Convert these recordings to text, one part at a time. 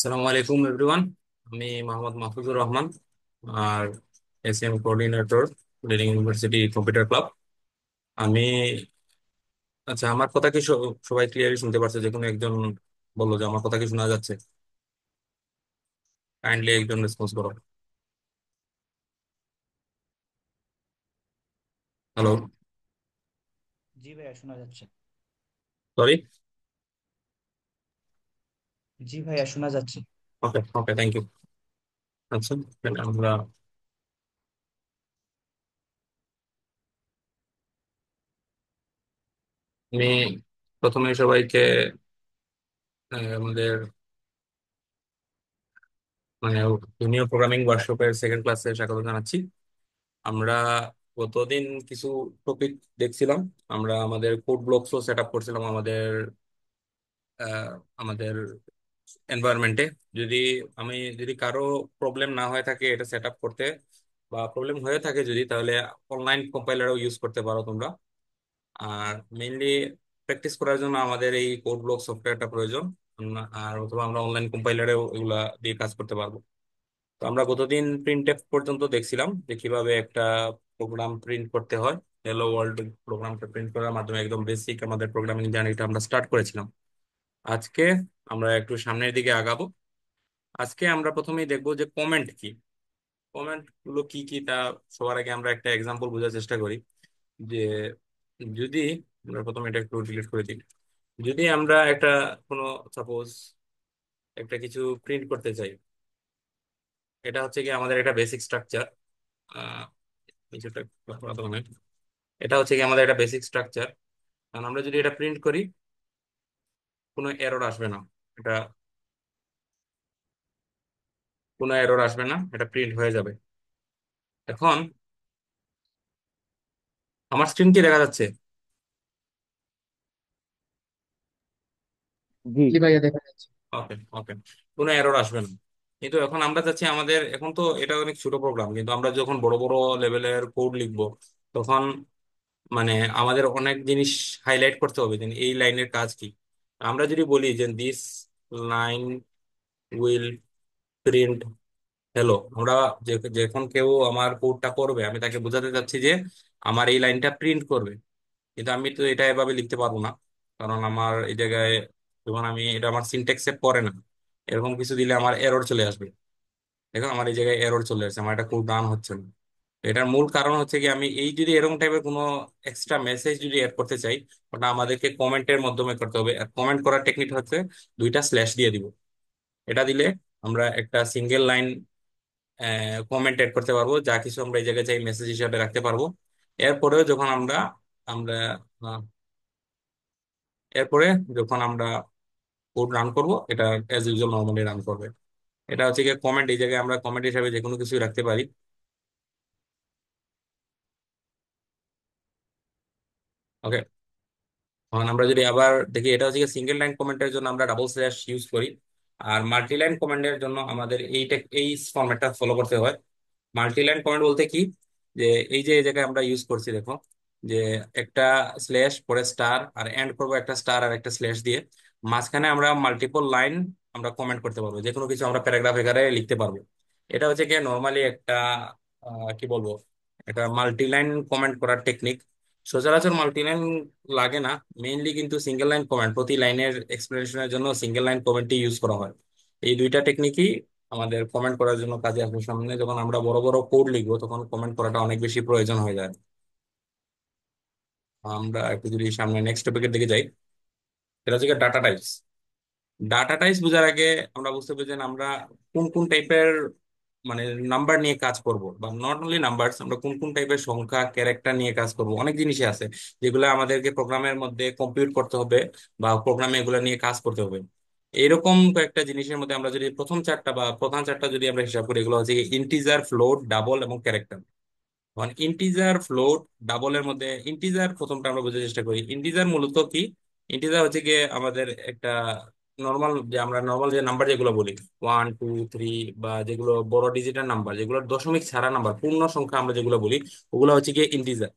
আসসালামু আলাইকুম এভরিওয়ান। আমি মোহাম্মদ মাহফুজুর রহমান, আর SM coordinator, leading university computer club. আমি আচ্ছা, আমার কথা কি সবাই ক্লিয়ারলি শুনতে পারছে? যে কোনো একজন বললো যে আমার কথা কি শোনা যাচ্ছে? কাইন্ডলি একজন রেসপন্স করো। হ্যালো। জি ভাইয়া শোনা যাচ্ছে। সরি। জি ভাইয়া শোনা যাচ্ছে। ওকে ওকে, থ্যাংক ইউ। আচ্ছা, তাহলে আমরা আমি প্রথমে সবাইকে আমাদের মানে জুনিয়র প্রোগ্রামিং ওয়ার্কশপের সেকেন্ড ক্লাসে স্বাগত জানাচ্ছি। আমরা গতদিন কিছু টপিক দেখছিলাম। আমরা আমাদের কোড ব্লকসও সেট আপ করছিলাম আমাদের আহ, আমাদের এনভায়রনমেন্টে। যদি যদি কারো প্রবলেম না হয়ে থাকে এটা সেট আপ করতে, বা প্রবলেম হয়ে থাকে যদি, তাহলে অনলাইন কম্পাইলারও ইউজ করতে পারো তোমরা। আর মেইনলি প্র্যাকটিস করার জন্য আমাদের এই কোড ব্লক সফটওয়্যারটা প্রয়োজন। আর অথবা আমরা অনলাইন কম্পাইলারেও এগুলা দিয়ে কাজ করতে পারবো। তো আমরা গতদিন প্রিন্ট এফ পর্যন্ত দেখছিলাম যে কিভাবে একটা প্রোগ্রাম প্রিন্ট করতে হয়। হ্যালো ওয়ার্ল্ড প্রোগ্রামটা প্রিন্ট করার মাধ্যমে একদম বেসিক আমাদের প্রোগ্রামিং জার্নিটা আমরা স্টার্ট করেছিলাম। আজকে আমরা একটু সামনের দিকে আগাবো। আজকে আমরা প্রথমেই দেখবো যে কমেন্ট কি, কমেন্ট গুলো কি কি তা। সবার আগে আমরা একটা এক্সাম্পল বোঝার চেষ্টা করি। যে যদি আমরা প্রথমে এটা একটু ডিলিট করে দিই। যদি আমরা একটা কোনো সাপোজ একটা কিছু প্রিন্ট করতে চাই, এটা হচ্ছে কি আমাদের একটা বেসিক স্ট্রাকচার। কিছুটা এটা হচ্ছে কি আমাদের একটা বেসিক স্ট্রাকচার। কারণ আমরা যদি এটা প্রিন্ট করি, কোনো এরর আসবে না। এটা কোনো এরর আসবে না, এটা প্রিন্ট হয়ে যাবে। এখন আমার স্ক্রিন কি দেখা যাচ্ছে? জি। জি ভাইয়া দেখা যাচ্ছে। ওকে ওকে, কোনো এরর আসবে না। কিন্তু এখন আমরা চাচ্ছি আমাদের, এখন তো এটা অনেক ছোট প্রোগ্রাম, কিন্তু আমরা যখন বড় বড় লেভেলের কোড লিখবো, তখন মানে আমাদের অনেক জিনিস হাইলাইট করতে হবে যে এই লাইনের কাজ কি। আমরা যদি বলি যে this line will print hello, আমরা যখন কেউ আমার কোডটা করবে, আমি তাকে বোঝাতে চাচ্ছি যে আমার এই লাইনটা প্রিন্ট করবে। কিন্তু আমি তো এটা এভাবে লিখতে পারবো না, কারণ আমার এই জায়গায় যখন আমি এটা আমার সিনট্যাক্সে পড়ে না। এরকম কিছু দিলে আমার এরর চলে আসবে। দেখো আমার এই জায়গায় এরর চলে আসছে, আমার এটা কোড রান হচ্ছে না। তো এটার মূল কারণ হচ্ছে কি, আমি এই যদি এরকম টাইপের কোনো এক্সট্রা মেসেজ যদি অ্যাড করতে চাই, ওটা আমাদেরকে কমেন্টের মাধ্যমে করতে হবে। আর কমেন্ট করার টেকনিক হচ্ছে দুইটা স্ল্যাশ দিয়ে দিব। এটা দিলে আমরা একটা সিঙ্গেল লাইন কমেন্ট এড করতে পারবো, যা কিছু আমরা এই জায়গায় চাই মেসেজ হিসাবে রাখতে পারবো। এরপরেও যখন আমরা আমরা আহ, এরপরে যখন আমরা কোড রান করব, এটা অ্যাজ ইউজুয়াল নর্মালি রান করবে। এটা হচ্ছে গিয়ে কমেন্ট, এই জায়গায় আমরা কমেন্ট হিসাবে যে কোনো কিছু রাখতে পারি। ওকে, এখন আমরা যদি আবার দেখি, এটা হচ্ছে সিঙ্গেল লাইন কমেন্টের জন্য আমরা ডাবল স্ল্যাশ ইউজ করি। আর মাল্টি লাইন কমেন্টের জন্য আমাদের এই ফরম্যাটটা ফলো করতে হয়। মাল্টি লাইন কমেন্ট বলতে কি, যে এই জায়গায় আমরা ইউজ করছি দেখো, যে একটা স্ল্যাশ পরে স্টার আর এন্ড করবো একটা স্টার আর একটা স্ল্যাশ দিয়ে। মাঝখানে আমরা মাল্টিপল লাইন আমরা কমেন্ট করতে পারবো, যে কোনো কিছু আমরা প্যারাগ্রাফ এখানে লিখতে পারবো। এটা হচ্ছে কি নর্মালি একটা কি বলবো, একটা মাল্টি লাইন কমেন্ট করার টেকনিক। সচরাচর মাল্টি লাইন লাগে না, মেইনলি কিন্তু সিঙ্গেল লাইন কমেন্ট, প্রতি লাইনের এক্সপ্লেনেশনের জন্য সিঙ্গেল লাইন কমেন্টই ইউজ করা হয়। এই দুইটা টেকনিকই আমাদের কমেন্ট করার জন্য কাজে আসবে। সামনে যখন আমরা বড় বড় কোড লিখবো, তখন কমেন্ট করাটা অনেক বেশি প্রয়োজন হয়ে যায়। আমরা একটু যদি সামনে নেক্সট টপিকের দিকে যাই, এটা হচ্ছে ডাটা টাইপস। ডাটা টাইপস বোঝার আগে আমরা বুঝতে পারি যে আমরা কোন কোন টাইপের মানে নাম্বার নিয়ে কাজ করব, বা নট অনলি নাম্বার, আমরা কোন কোন টাইপের সংখ্যা ক্যারেক্টার নিয়ে কাজ করব। অনেক জিনিসই আছে যেগুলো আমাদেরকে প্রোগ্রামের মধ্যে কম্পিউট করতে হবে, বা প্রোগ্রামে এগুলো নিয়ে কাজ করতে হবে। এইরকম কয়েকটা জিনিসের মধ্যে আমরা যদি প্রথম চারটা বা প্রধান চারটা যদি আমরা হিসাব করি, এগুলো হচ্ছে ইন্টিজার, ফ্লোট, ডাবল এবং ক্যারেক্টার। এখন ইন্টিজার, ফ্লোট, ডাবলের মধ্যে ইন্টিজার প্রথমটা আমরা বোঝার চেষ্টা করি। ইন্টিজার মূলত কি? ইন্টিজার হচ্ছে গিয়ে আমাদের একটা নর্মাল, যে আমরা নর্মাল যে নাম্বার যেগুলো বলি, 1 2 3, বা যেগুলো বড় ডিজিটের নাম্বার, যেগুলো দশমিক ছাড়া নাম্বার, পূর্ণ সংখ্যা আমরা যেগুলো বলি, ওগুলো হচ্ছে গিয়ে ইন্টিজার।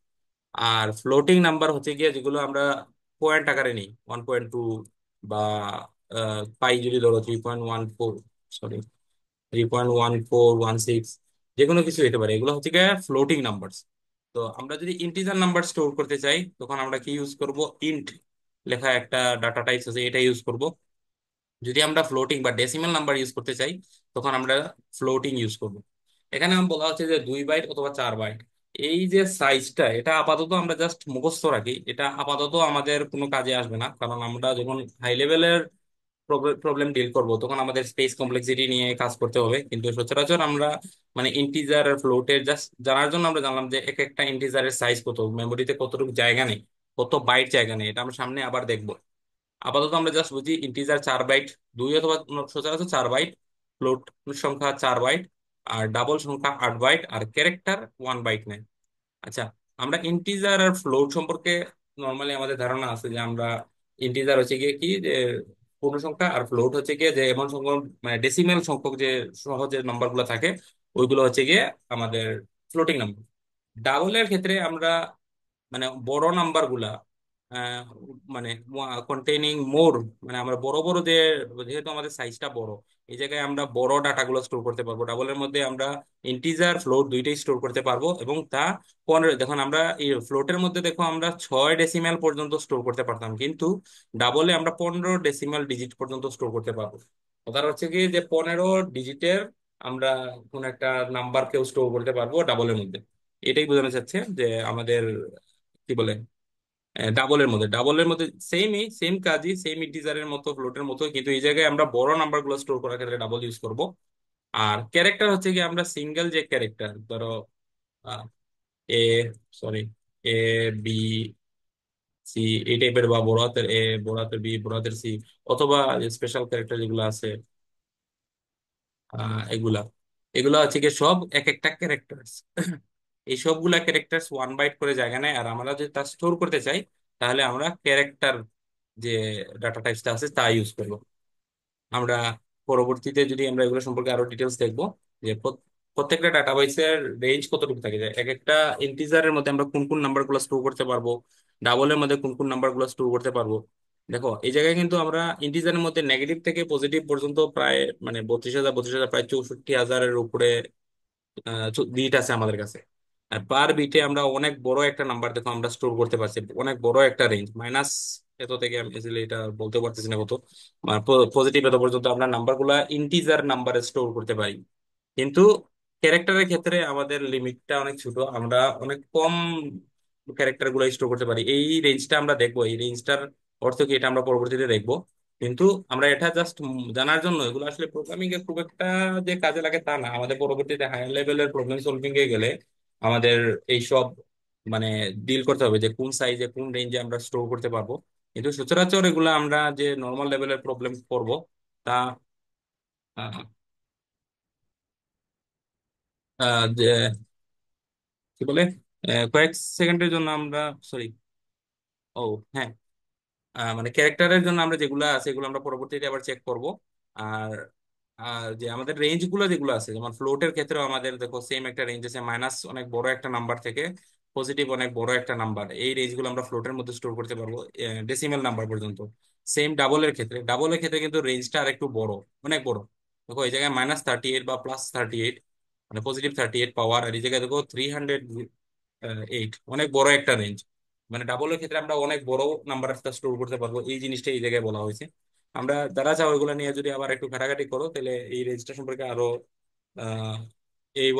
আর ফ্লোটিং নাম্বার হচ্ছে গিয়ে যেগুলো আমরা পয়েন্ট আকারে নিই, 1.2, বা পাই যদি ধরো 3.14। সরি, 3.1416, যে কোনো কিছু হতে পারে। এগুলো হচ্ছে গিয়ে ফ্লোটিং নাম্বারস। তো আমরা যদি ইন্টিজার নাম্বার স্টোর করতে চাই তখন আমরা কি ইউজ করব? ইন্ট লেখা একটা ডাটা টাইপস আছে, এটা ইউজ করব। যদি আমরা ফ্লোটিং বা ডেসিমাল নাম্বার ইউজ করতে চাই তখন আমরা ফ্লোটিং ইউজ করব। এখানে আমি বলা হচ্ছে যে 2 বাইট অথবা 4 বাইট। এই যে সাইজটা, এটা আপাতত আমরা জাস্ট মুখস্থ রাখি, এটা আপাতত আমাদের কোনো কাজে আসবে না, কারণ আমরা যখন হাই লেভেলের প্রবলেম ডিল করব তখন আমাদের স্পেস কমপ্লেক্সিটি নিয়ে কাজ করতে হবে। কিন্তু সচরাচর আমরা মানে ইন্টিজার আর ফ্লোটের জাস্ট জানার জন্য আমরা জানলাম যে এক একটা ইন্টিজারের সাইজ কত, মেমোরিতে কতটুকু জায়গা নেই, কত বাইট জায়গা নেই, এটা আমরা সামনে আবার দেখবো। আপাতত আমরা জাস্ট বুঝি ইন্টিজার 4 বাইট, 2 অথবা সচরাচর 4 বাইট, ফ্লোট সংখ্যা 4 বাইট, আর ডাবল সংখ্যা 8 বাইট, আর ক্যারেক্টার 1 বাইট নেয়। আচ্ছা, আমরা ইন্টিজার আর ফ্লোট সম্পর্কে নর্মালি আমাদের ধারণা আছে যে আমরা ইন্টিজার হচ্ছে গিয়ে কি যে পূর্ণ সংখ্যা, আর ফ্লোট হচ্ছে গিয়ে যে এমন সংখ্যক মানে ডেসিমেল সংখ্যক যে সহজে নাম্বার গুলো থাকে, ওইগুলো হচ্ছে গিয়ে আমাদের ফ্লোটিং নাম্বার। ডাবলের ক্ষেত্রে আমরা মানে বড় নাম্বার গুলা আহ, মানে কন্টেইনিং মোর, মানে আমরা বড় বড় যে, যেহেতু আমাদের সাইজটা বড়, এই জায়গায় আমরা বড় ডাটাগুলো স্টোর করতে পারবো। ডাবলের মধ্যে আমরা ইন্টিজার ফ্লোট দুইটাই স্টোর করতে পারবো, এবং তা 15। দেখুন আমরা এই ফ্লোটের মধ্যে দেখো আমরা 6 ডেসিমেল পর্যন্ত স্টোর করতে পারতাম, কিন্তু ডাবলে আমরা 15 ডেসিমেল ডিজিট পর্যন্ত স্টোর করতে পারবো। কথা হচ্ছে কি যে 15 ডিজিটের আমরা কোন একটা নাম্বারকেও স্টোর করতে পারবো ডাবলের মধ্যে। এটাই বোঝানো যাচ্ছে যে আমাদের কি বলে ডাবলের মধ্যে সেম কাজই, সেম ইন্টিজারের মতো ফ্লোটের মতো, কিন্তু এই জায়গায় আমরা বড় নাম্বার গুলো স্টোর করার ক্ষেত্রে ডাবল ইউজ করব। আর ক্যারেক্টার হচ্ছে কি আমরা সিঙ্গেল যে ক্যারেক্টার, ধরো আহ, এ সরি এ বি সি, এই টাইপের, বা বড় হাতের এ, বড় হাতের বি, বড় হাতের সি, অথবা স্পেশাল ক্যারেক্টার যেগুলো আছে এগুলা, এগুলা হচ্ছে কি সব এক একটা ক্যারেক্টার্স। এই সবগুলা ক্যারেক্টার্স 1 বাইট করে জায়গা নেয়, আর আমরা যদি তা স্টোর করতে চাই তাহলে আমরা ক্যারেক্টার যে ডাটা টাইপসটা আছে তা ইউজ করবো। আমরা পরবর্তীতে যদি আমরা এগুলো সম্পর্কে আরো ডিটেলস দেখবো, যে প্রত্যেকটা ডাটাবেসের রেঞ্জ কতটুকু থাকে যায়, এক একটা ইন্টিজারের মধ্যে আমরা কোন কোন নাম্বার গুলো স্টোর করতে পারবো, ডাবলের মধ্যে কোন কোন নাম্বার গুলো স্টোর করতে পারবো। দেখো এই জায়গায় কিন্তু আমরা ইন্টিজারের মধ্যে নেগেটিভ থেকে পজিটিভ পর্যন্ত প্রায় মানে 32,000 প্রায় 64,000-এর উপরে বিট আছে আমাদের কাছে। আর পার বিটে আমরা অনেক বড় একটা নাম্বার দেখো আমরা স্টোর করতে পারছি, অনেক বড় একটা রেঞ্জ, মাইনাস এত থেকে আমি আসলে এটা বলতে পারতেছি না কত, পজিটিভ এত পর্যন্ত আমরা নাম্বার গুলা ইন্টিজার নাম্বারে স্টোর করতে পারি। কিন্তু ক্যারেক্টারের ক্ষেত্রে আমাদের লিমিটটা অনেক ছোট, আমরা অনেক কম ক্যারেক্টার গুলো স্টোর করতে পারি। এই রেঞ্জটা আমরা দেখবো, এই রেঞ্জটার অর্থ কি এটা আমরা পরবর্তীতে দেখবো। কিন্তু আমরা এটা জাস্ট জানার জন্য, এগুলো আসলে প্রোগ্রামিং এ খুব একটা যে কাজে লাগে তা না, আমাদের পরবর্তীতে হায়ার লেভেলের প্রবলেম সলভিং এ গেলে আমাদের এই সব মানে ডিল করতে হবে যে কোন সাইজে কোন রেঞ্জে আমরা স্টোর করতে পারবো। কিন্তু সচরাচর এগুলো আমরা যে নর্মাল লেভেলের প্রবলেম করব তা আহ, যে কি বলে কয়েক সেকেন্ডের জন্য আমরা, সরি, ও হ্যাঁ, মানে ক্যারেক্টারের জন্য আমরা যেগুলো আছে এগুলো আমরা পরবর্তীতে আবার চেক করব। আর যে আমাদের রেঞ্জ গুলো যেগুলো আছে, যেমন ফ্লোটের ক্ষেত্রেও আমাদের দেখো সেম একটা রেঞ্জ আছে, মাইনাস অনেক বড় একটা নাম্বার থেকে পজিটিভ অনেক বড় একটা নাম্বার, এই রেঞ্জ গুলো আমরা ফ্লোটের মধ্যে স্টোর করতে পারবো ডেসিমেল নাম্বার পর্যন্ত। সেম ডাবলের ক্ষেত্রে কিন্তু রেঞ্জটা আর একটু বড়, অনেক বড়। দেখো এই জায়গায় -38 বা +38, মানে +38 পাওয়ার, আর এই জায়গায় দেখো 308, অনেক বড় একটা রেঞ্জ। মানে ডাবলের ক্ষেত্রে আমরা অনেক বড় নাম্বার একটা স্টোর করতে পারবো, এই জিনিসটা এই জায়গায় বলা হয়েছে। আমরা যারা চাও এগুলো নিয়ে যদি আবার একটু ঘাটাঘাটি করো তাহলে এই রেজিস্ট্রেশন সম্পর্কে আরো আহ এই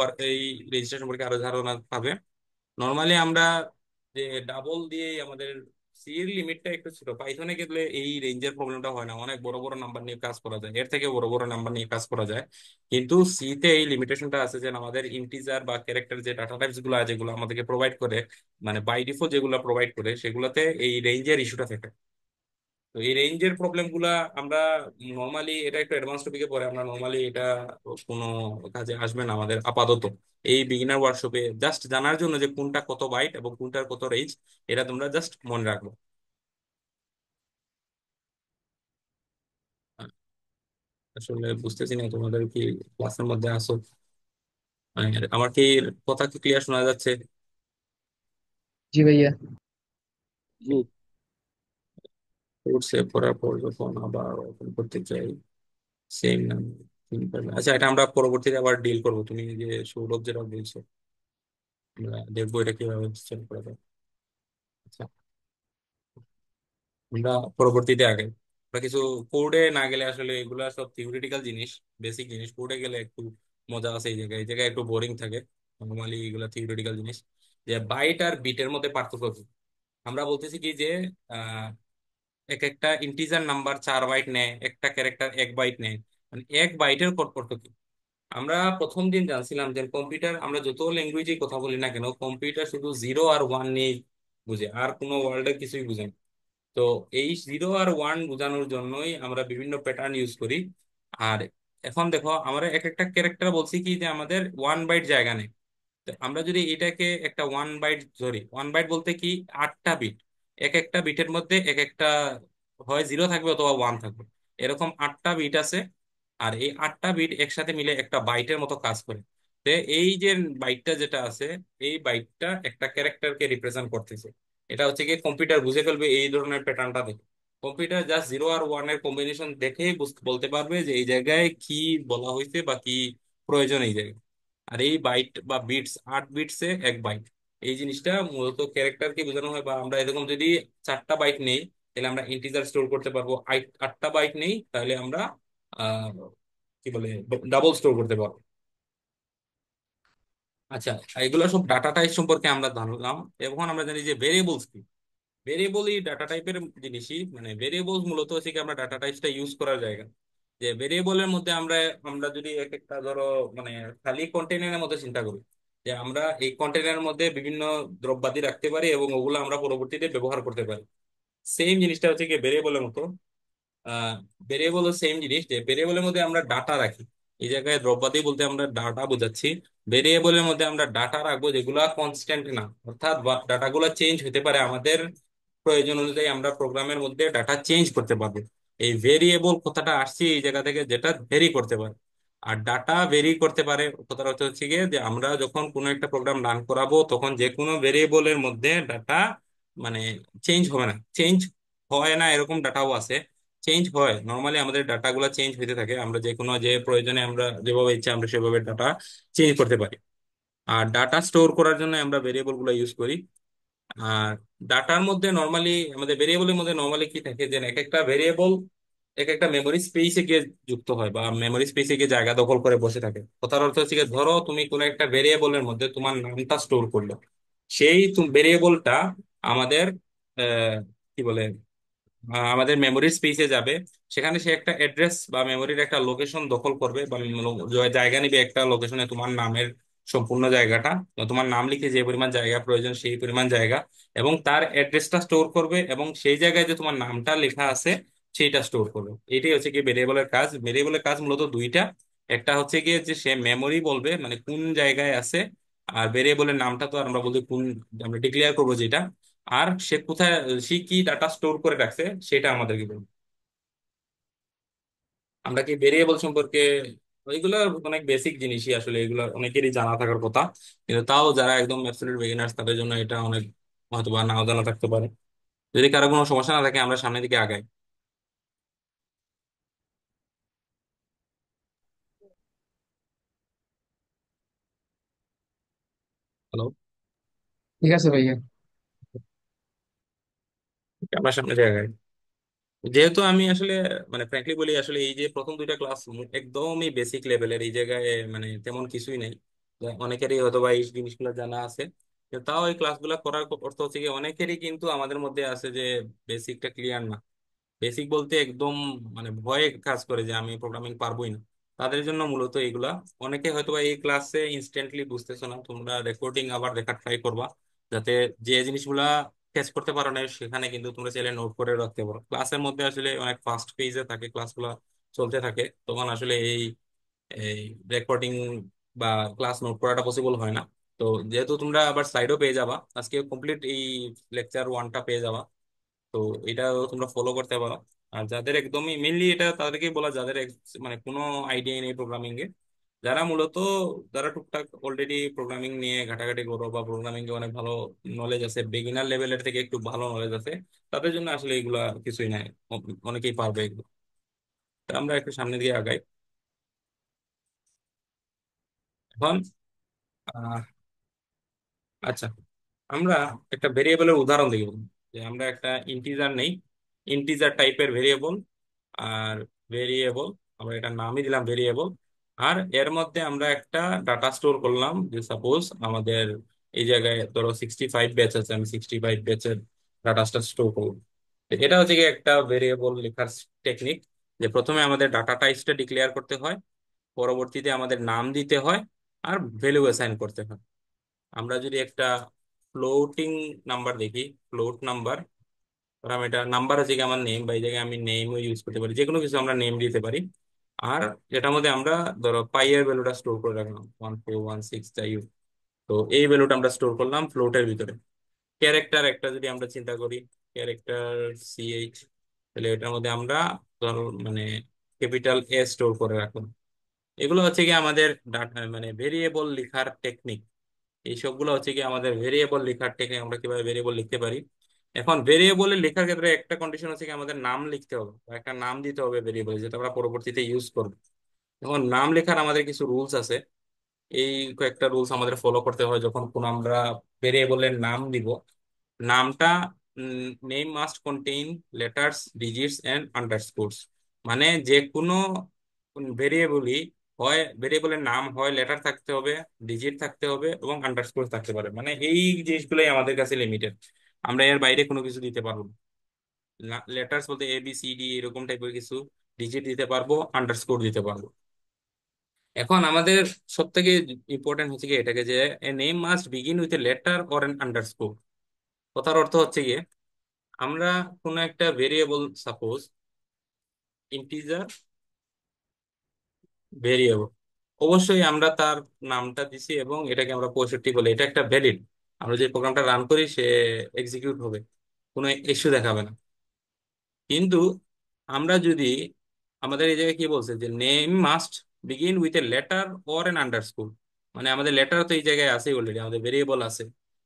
রেজিস্ট্রেশন সম্পর্কে আরো ধারণা পাবে। নর্মালি আমরা যে ডাবল দিয়ে আমাদের সি এর লিমিটটা একটু ছোট, পাইথনে গেলে এই রেঞ্জের প্রবলেমটা হয় না, অনেক বড় বড় নাম্বার নিয়ে কাজ করা যায়, এর থেকে বড় বড় নাম্বার নিয়ে কাজ করা যায়। কিন্তু সি তে এই লিমিটেশনটা আছে যে আমাদের ইন্টিজার বা ক্যারেক্টার যে ডাটা টাইপস গুলো আছে যেগুলো আমাদেরকে প্রোভাইড করে, মানে বাই ডিফল্ট যেগুলো প্রোভাইড করে সেগুলোতে এই রেঞ্জের ইস্যুটা থাকে। তো এই রেঞ্জের প্রবলেম গুলা আমরা নর্মালি, এটা একটু অ্যাডভান্স টপিকে পড়ে, আমরা নর্মালি এটা কোনো কাজে আসবে না আমাদের আপাতত। এই বিগিনার ওয়ার্কশপে জাস্ট জানার জন্য যে কোনটা কত বাইট এবং কোনটার কত রেঞ্জ, এটা তোমরা জাস্ট মনে রাখবো। আসলে বুঝতেছি না তোমাদের কি ক্লাসের মধ্যে আসো, আমার কি কথা কি ক্লিয়ার শোনা যাচ্ছে? জি ভাইয়া। কোড সেভ করার পর যখন আবার ওপেন করতে চাই, সেম নাম। আচ্ছা, এটা আমরা পরবর্তীতে আবার ডিল করবো। তুমি যে সৌরভ যেটা বলছো, আমরা দেখবো এটা কিভাবে সলভ করা যায়। আচ্ছা, আমরা পরবর্তীতে আগে আমরা কিছু কোডে না গেলে আসলে এগুলা সব থিওরিটিক্যাল জিনিস, বেসিক জিনিস। কোডে গেলে একটু মজা আছে, এই জায়গায় একটু বোরিং থাকে। নর্মালি এগুলা থিওরিটিক্যাল জিনিস। যে বাইট আর বিটের মধ্যে পার্থক্য কি? আমরা বলতেছি কি যে আহ এক একটা ইন্টিজার নাম্বার 4 বাইট নেয়, একটা ক্যারেক্টার 1 বাইট নেয়। মানে 1 বাইটের কোড করতে কি? আমরা প্রথম দিন জানছিলাম যে কম্পিউটার, আমরা যত ল্যাঙ্গুয়েজে কথা বলি না কেন, কম্পিউটার শুধু 0 আর 1 নিয়ে বুঝে, আর কোনো ওয়ার্ল্ডে কিছুই বুঝে না। তো এই 0 আর 1 বোঝানোর জন্যই আমরা বিভিন্ন প্যাটার্ন ইউজ করি। আর এখন দেখো, আমরা এক একটা ক্যারেক্টার বলছি কি যে আমাদের 1 বাইট জায়গা নেই। তো আমরা যদি এটাকে একটা 1 বাইট ধরি, 1 বাইট বলতে কি 8টা বিট। এক একটা বিটের মধ্যে এক একটা হয় 0 থাকবে অথবা 1 থাকবে। এরকম 8টা বিট আছে। আর এই 8টা বিট একসাথে মিলে একটা বাইটের মতো কাজ করে। তো এই যে বাইটটা যেটা আছে, এই বাইটটা একটা ক্যারেক্টারকে রিপ্রেজেন্ট করতেছে। এটা হচ্ছে কি কম্পিউটার বুঝে ফেলবে এই ধরনের প্যাটার্নটা দেখে। কম্পিউটার জাস্ট 0 আর 1 এর কম্বিনেশন দেখেই বলতে পারবে যে এই জায়গায় কি বলা হয়েছে বা কি প্রয়োজন এই জায়গায়। আর এই বাইট বা বিটস, 8 বিটসে 1 বাইট, এই জিনিসটা মূলত ক্যারেক্টারকে বোঝানো হয়। বা আমরা এরকম যদি 4টা বাইট নেই, তাহলে আমরা ইন্টিজার স্টোর করতে পারবো। 8টা বাইট নেই, তাহলে আমরা আহ কি বলে ডাবল স্টোর করতে পারবো। আচ্ছা, এগুলো সব ডাটা টাইপ সম্পর্কে আমরা জানলাম। এখন আমরা জানি যে ভেরিয়েবলস কি। ভেরিয়েবলই ডাটা টাইপের জিনিসই, মানে ভেরিয়েবলস মূলত হচ্ছে কি আমরা ডাটা টাইপসটা ইউজ করার জায়গা। যে ভেরিয়েবলের মধ্যে আমরা আমরা যদি এক একটা ধরো মানে খালি কন্টেনারের মধ্যে চিন্তা করি, যে আমরা এই কন্টেনারের মধ্যে বিভিন্ন দ্রব্যাদি রাখতে পারি এবং ওগুলো আমরা পরবর্তীতে ব্যবহার করতে পারি। সেম জিনিসটা হচ্ছে কি ভেরিয়েবলের মতো। আহ ভেরিয়েবলও সেম জিনিস, যে ভেরিয়েবলের মধ্যে আমরা ডাটা রাখি। এই জায়গায় দ্রব্যাদি বলতে আমরা ডাটা বোঝাচ্ছি। ভেরিয়েবলের মধ্যে আমরা ডাটা রাখবো যেগুলা কনস্ট্যান্ট না, অর্থাৎ ডাটাগুলো চেঞ্জ হতে পারে। আমাদের প্রয়োজন অনুযায়ী আমরা প্রোগ্রামের মধ্যে ডাটা চেঞ্জ করতে পারবো। এই ভেরিয়েবল কথাটা আসছে এই জায়গা থেকে, যেটা ভেরি করতে পারে। আর ডাটা ভেরি করতে পারে কথাটা হচ্ছে হচ্ছে গিয়ে যে আমরা যখন কোনো একটা প্রোগ্রাম রান করাবো, তখন যে কোনো ভেরিয়েবলের মধ্যে ডাটা মানে চেঞ্জ হবে না। চেঞ্জ হয় না এরকম ডাটাও আছে। চেঞ্জ হয়, নর্মালি আমাদের ডাটাগুলো চেঞ্জ হতে থাকে। আমরা যে কোনো যে প্রয়োজনে আমরা যেভাবে ইচ্ছা আমরা সেভাবে ডাটা চেঞ্জ করতে পারি। আর ডাটা স্টোর করার জন্য আমরা ভেরিয়েবল গুলো ইউজ করি। আর ডাটার মধ্যে নর্মালি, আমাদের ভেরিয়েবলের মধ্যে নর্মালি কি থাকে যে এক একটা ভেরিয়েবল এক একটা মেমোরি স্পেসে গিয়ে যুক্ত হয় বা মেমোরি স্পেসে গিয়ে জায়গা দখল করে বসে থাকে। কথার অর্থ হচ্ছে গিয়ে, ধরো তুমি কোনো একটা ভেরিয়েবলের মধ্যে তোমার নামটা স্টোর করলে, সেই ভেরিয়েবলটা আমাদের কি বলে আমাদের মেমোরি স্পেসে যাবে। সেখানে সে একটা অ্যাড্রেস বা মেমোরির একটা লোকেশন দখল করবে বা জায়গা নিবে একটা লোকেশনে, তোমার নামের সম্পূর্ণ জায়গাটা, তো তোমার নাম লিখে যে পরিমাণ জায়গা প্রয়োজন সেই পরিমাণ জায়গা, এবং তার অ্যাড্রেসটা স্টোর করবে এবং সেই জায়গায় যে তোমার নামটা লেখা আছে সেইটা স্টোর করবে। এটাই হচ্ছে কি ভেরিয়েবলের কাজ। ভেরিয়েবলের কাজ মূলত দুইটা। একটা হচ্ছে গিয়ে যে সে মেমোরি বলবে, মানে কোন জায়গায় আছে। আর ভেরিয়েবলের নামটা তো আমরা বলি কোন, আমরা ডিক্লেয়ার করবো যেটা। আর সে কোথায়, সে কি ডাটা স্টোর করে রাখছে সেটা আমাদেরকে বলবে। আমরা কি ভেরিয়েবল সম্পর্কে, ওইগুলো অনেক বেসিক জিনিসই আসলে, এগুলো অনেকেরই জানা থাকার কথা। কিন্তু তাও যারা একদম অ্যাবসলিউট বিগিনার্স তাদের জন্য এটা অনেক হয়তো বা নাও জানা থাকতে পারে। যদি কারো কোনো সমস্যা না থাকে, আমরা সামনের দিকে আগাই। হ্যালো। ঠিক আছে ভাইয়া। আমরা সামনের দিকে আগাই। যেহেতু আমি আসলে মানে ফ্র্যাঙ্কলি বলি, আসলে এই যে প্রথম 2টা ক্লাস একদমই বেসিক লেভেলের, এই জায়গায় মানে তেমন কিছুই নেই। অনেকেরই হয়তো বা এই জিনিসগুলো জানা আছে। কিন্তু তাও এই ক্লাসগুলো করার অর্থ হচ্ছে কি, অনেকেরই কিন্তু আমাদের মধ্যে আছে যে বেসিকটা ক্লিয়ার না। বেসিক বলতে একদম মানে ভয়ে কাজ করে যে আমি প্রোগ্রামিং পারবোই না। তাদের জন্য মূলত এইগুলা। অনেকে হয়তোবা এই ক্লাসে ইনস্ট্যান্টলি বুঝতেছো না, তোমরা রেকর্ডিং আবার দেখার ট্রাই করবা, যাতে যে জিনিসগুলা ক্যাচ করতে পারো না সেখানে কিন্তু তোমরা চাইলে নোট করে রাখতে পারো। ক্লাসের মধ্যে আসলে অনেক ফাস্ট পেজে থাকে, ক্লাসগুলো চলতে থাকে, তখন আসলে এই এই রেকর্ডিং বা ক্লাস নোট করাটা পসিবল হয় না। তো যেহেতু তোমরা আবার স্লাইডও পেয়ে যাবা, আজকে কমপ্লিট এই লেকচার 1টা পেয়ে যাবা। তো এটা তোমরা ফলো করতে পারো। আর যাদের একদমই মেনলি এটা তাদেরকেই বলা, যাদের মানে কোনো আইডিয়া নেই প্রোগ্রামিং এ, যারা মূলত যারা টুকটাক অলরেডি প্রোগ্রামিং নিয়ে ঘাটাঘাটি করো বা প্রোগ্রামিং এ অনেক ভালো নলেজ আছে, বিগিনার লেভেলের থেকে একটু ভালো নলেজ আছে, তাদের জন্য আসলে এগুলা কিছুই নাই। অনেকেই পারবে এগুলো। তা আমরা একটু সামনে দিয়ে আগাই। এখন আচ্ছা, আমরা একটা ভেরিয়েবলের উদাহরণ দেখব। যে আমরা একটা ইন্টিজার নেই, ইন্টিজার টাইপের ভেরিয়েবল, আর ভেরিয়েবল, আমরা এটা নামই দিলাম ভেরিয়েবল। আর এর মধ্যে আমরা একটা ডাটা স্টোর করলাম, যে সাপোজ আমাদের এই জায়গায় ধরো 65 ব্যাচ আছে, আমি 65 ব্যাচের ডাটাটা স্টোর করবো। তো এটা হচ্ছে কি একটা ভেরিয়েবল লেখার টেকনিক, যে প্রথমে আমাদের ডাটা টাইপসটা ডিক্লেয়ার করতে হয়, পরবর্তীতে আমাদের নাম দিতে হয়, আর ভ্যালু অ্যাসাইন করতে হয়। আমরা যদি একটা ফ্লোটিং নাম্বার দেখি, ফ্লোট নাম্বার, ধরো আমি এটা নাম্বার আছে কি আমার নেম, বা এই জায়গায় আমি নেমও ইউজ করতে পারি, যে কোনো কিছু আমরা নেম দিতে পারি। আর এটার মধ্যে আমরা ধরো পাই এর ভ্যালুটা স্টোর করে রাখলাম 1416, যাই হোক। তো এই ভ্যালুটা আমরা স্টোর করলাম ফ্লোটের ভিতরে। ক্যারেক্টার একটা যদি আমরা চিন্তা করি, ক্যারেক্টার সিএইচ, তাহলে এটার মধ্যে আমরা ধরো মানে ক্যাপিটাল এ স্টোর করে রাখলাম। এগুলো হচ্ছে কি আমাদের ডাটা মানে ভেরিয়েবল লেখার টেকনিক। এই সবগুলো হচ্ছে কি আমাদের ভেরিয়েবল লেখার টেকনিক, আমরা কিভাবে ভেরিয়েবল লিখতে পারি। এখন ভেরিয়েবলের লেখার ক্ষেত্রে একটা কন্ডিশন হচ্ছে কি আমাদের নাম লিখতে হবে, বা একটা নাম দিতে হবে ভেরিয়েবলে, যেটা আমরা পরবর্তীতে ইউজ করবো। এখন নাম লেখার আমাদের কিছু রুলস আছে। এই কয়েকটা রুলস আমাদের ফলো করতে হয় যখন কোনো আমরা ভেরিয়েবলের নাম দিব। নামটা, name must contain letters, digits and underscores. মানে যে কোনো ভেরিয়েবলই হয়, ভেরিয়েবলের নাম হয় লেটার থাকতে হবে, ডিজিট থাকতে হবে, এবং আন্ডারস্কোর থাকতে পারে। মানে এই জিনিসগুলোই আমাদের কাছে লিমিটেড, আমরা এর বাইরে কোনো কিছু দিতে পারবো না। লেটার্স বলতে এ বি সি ডি এরকম টাইপের কিছু, ডিজিট দিতে পারবো, আন্ডারস্কোর দিতে পারবো। এখন আমাদের সব থেকে ইম্পর্টেন্ট হচ্ছে কি এটাকে, যে a name must begin with a letter or N underscore. কথার অর্থ হচ্ছে গিয়ে আমরা কোনো একটা ভেরিয়েবল, সাপোজ ইন্টিজার ভেরিয়েবল, অবশ্যই আমরা তার নামটা দিছি এবং এটাকে আমরা 65 বলে, এটা একটা ভ্যালিড। আমরা যে প্রোগ্রামটা রান করি সে এক্সিকিউট হবে, কোনো ইস্যু দেখাবে না। কিন্তু আমরা যদি, আমাদের এই জায়গায় কি বলছে, যে name must begin with a letter or N underscore. মানে আমাদের লেটার তো এই জায়গায় আছে অলরেডি, আমাদের ভেরিয়েবল আছে।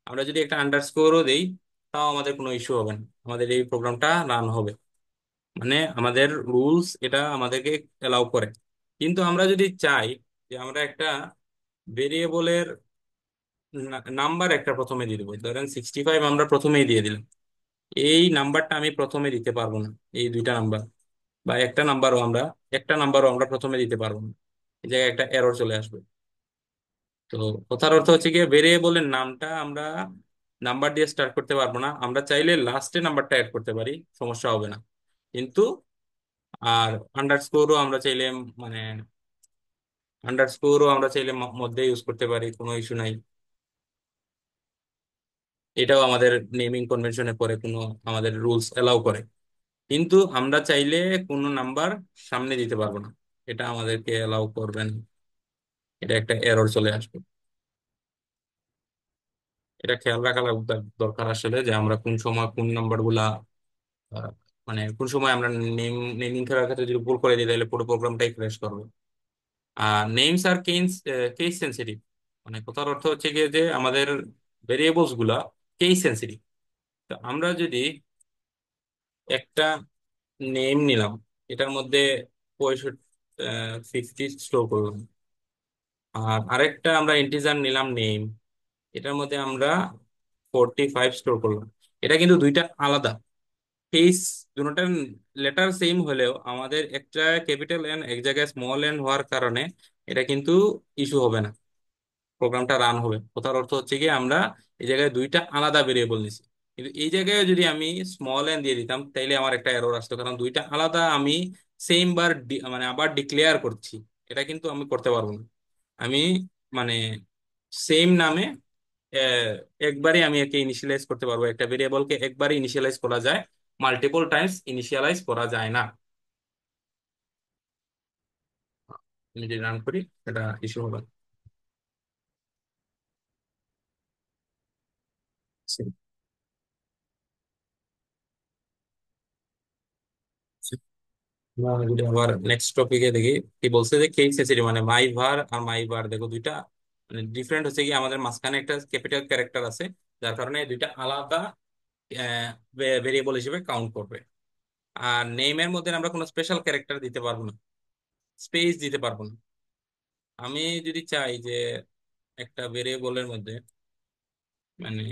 আমরা যদি একটা আন্ডারস্কোরও দেই, তাও আমাদের কোনো ইস্যু হবে না, আমাদের এই প্রোগ্রামটা রান হবে। মানে আমাদের রুলস এটা আমাদেরকে এলাও করে। কিন্তু আমরা যদি চাই যে আমরা একটা ভেরিয়েবলের নাম্বার একটা প্রথমে দিয়ে দেবো, ধরেন 65 আমরা প্রথমেই দিয়ে দিলাম, এই নাম্বারটা আমি প্রথমে দিতে পারবো না। এই দুইটা নাম্বার বা একটা নাম্বারও আমরা প্রথমে দিতে পারবো না, এই জায়গায় একটা এরর চলে আসবে। তো কথার অর্থ হচ্ছে গিয়ে ভেরিয়েবলের নামটা আমরা নাম্বার দিয়ে স্টার্ট করতে পারবো না, আমরা চাইলে লাস্টে নাম্বারটা অ্যাড করতে পারি, সমস্যা হবে না। কিন্তু আর আন্ডারস্কোরও আমরা চাইলে, মানে আন্ডারস্কোরও আমরা চাইলে মধ্যে ইউজ করতে পারি, কোনো ইস্যু নাই। এটাও আমাদের নেমিং কনভেনশনে পড়ে, কোনো আমাদের রুলস এলাও করে। কিন্তু আমরা চাইলে কোনো নাম্বার সামনে দিতে পারবো না, এটা আমাদেরকে এলাও করবেন। এটা একটা এরর চলে আসবে। এটা খেয়াল রাখা দরকার আসলে, যে আমরা কোন সময় কোন নাম্বার গুলা আহ, মানে কোন সময় আমরা নেমিং করার ক্ষেত্রে যদি ভুল করে দিই তাহলে পুরো প্রোগ্রামটাই ক্র্যাশ করবে। আর নেমস আর কেস সেন্সিটিভ। মানে কথার অর্থ হচ্ছে গিয়ে যে আমাদের ভেরিয়েবলস গুলা কেস সেন্সিটিভ। তো আমরা যদি একটা নেম নিলাম, এটার মধ্যে 65 50 স্টোর করলাম, আর আরেকটা আমরা ইন্টিজার নিলাম নেম, এটার মধ্যে আমরা 45 স্টোর করলাম। এটা কিন্তু দুইটা আলাদা কেস, দুটার লেটার সেম হলেও আমাদের একটা ক্যাপিটাল এন এক জায়গায় স্মল এন হওয়ার কারণে এটা কিন্তু ইস্যু হবে না, প্রোগ্রামটা রান হবে। কথার অর্থ হচ্ছে কি আমরা এই জায়গায় দুইটা আলাদা ভেরিয়েবল নিছি। কিন্তু এই জায়গায় যদি আমি স্মল এন দিয়ে দিতাম তাইলে আমার একটা এরর আসতো, কারণ দুইটা আলাদা আমি সেম বার মানে আবার ডিক্লেয়ার করছি। এটা কিন্তু আমি করতে পারবো না। আমি মানে সেম নামে একবারই আমি একে ইনিশিয়ালাইজ করতে পারবো, একটা ভেরিয়েবলকে একবারই ইনিশিয়ালাইজ করা যায়, মাল্টিপল টাইমস ইনিশিয়ালাইজ করা যায় না। আমি যদি রান করি এটা ইস্যু হবে। আমরা যদি আবার নেক্সট টপিকে দেখি, কি বলছে যে কেস সেন্সিটিভ, মানে মাই ভার আর মাই ভার দেখো দুইটা মানে ডিফারেন্ট হচ্ছে কি, আমাদের মাঝখানে একটা ক্যাপিটাল ক্যারেক্টার আছে, যার কারণে এই দুইটা আলাদা ভেরিয়েবল হিসেবে কাউন্ট করবে। আর নেমের মধ্যে আমরা কোনো স্পেশাল ক্যারেক্টার দিতে পারবো না, স্পেস দিতে পারবো না। আমি যদি চাই যে একটা ভেরিয়েবলের মধ্যে মানে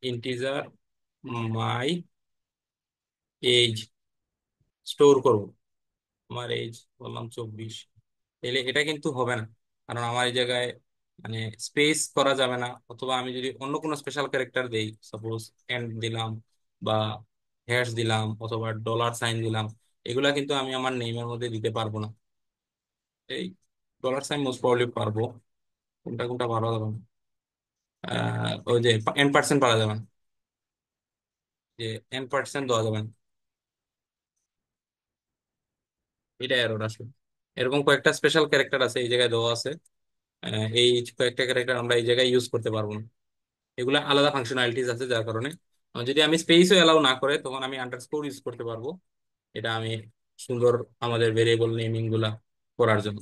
ইন্টিজার মাই এজ স্টোর করব, আমার এজ বললাম 24, তাহলে এটা কিন্তু হবে না। কারণ আমার এই জায়গায় মানে স্পেস করা যাবে না, অথবা আমি যদি অন্য কোনো স্পেশাল ক্যারেক্টার দেই, সাপোজ এন্ড দিলাম বা হ্যাশ দিলাম অথবা ডলার সাইন দিলাম, এগুলা কিন্তু আমি আমার নেমের মধ্যে দিতে পারবো না। এই ডলার সাইন মোস্ট প্রবাবলি পারবো, কোনটা কোনটা পারা যাবে না। ওই যে n% পারা যাবে না, যে n% দেওয়া যাবে না, এটা এরর আসলে। এরকম কয়েকটা স্পেশাল ক্যারেক্টার আছে এই জায়গায় দেওয়া আছে। এই কয়েকটা ক্যারেক্টার আমরা এই জায়গায় ইউজ করতে পারবো না, এগুলো আলাদা ফাংশনালিটিস আছে, যার কারণে যদি আমি স্পেসও এলাও না করে তখন আমি আন্ডারস্কোর ইউজ করতে পারবো। এটা আমি সুন্দর আমাদের ভেরিয়েবল নেমিং গুলা করার জন্য।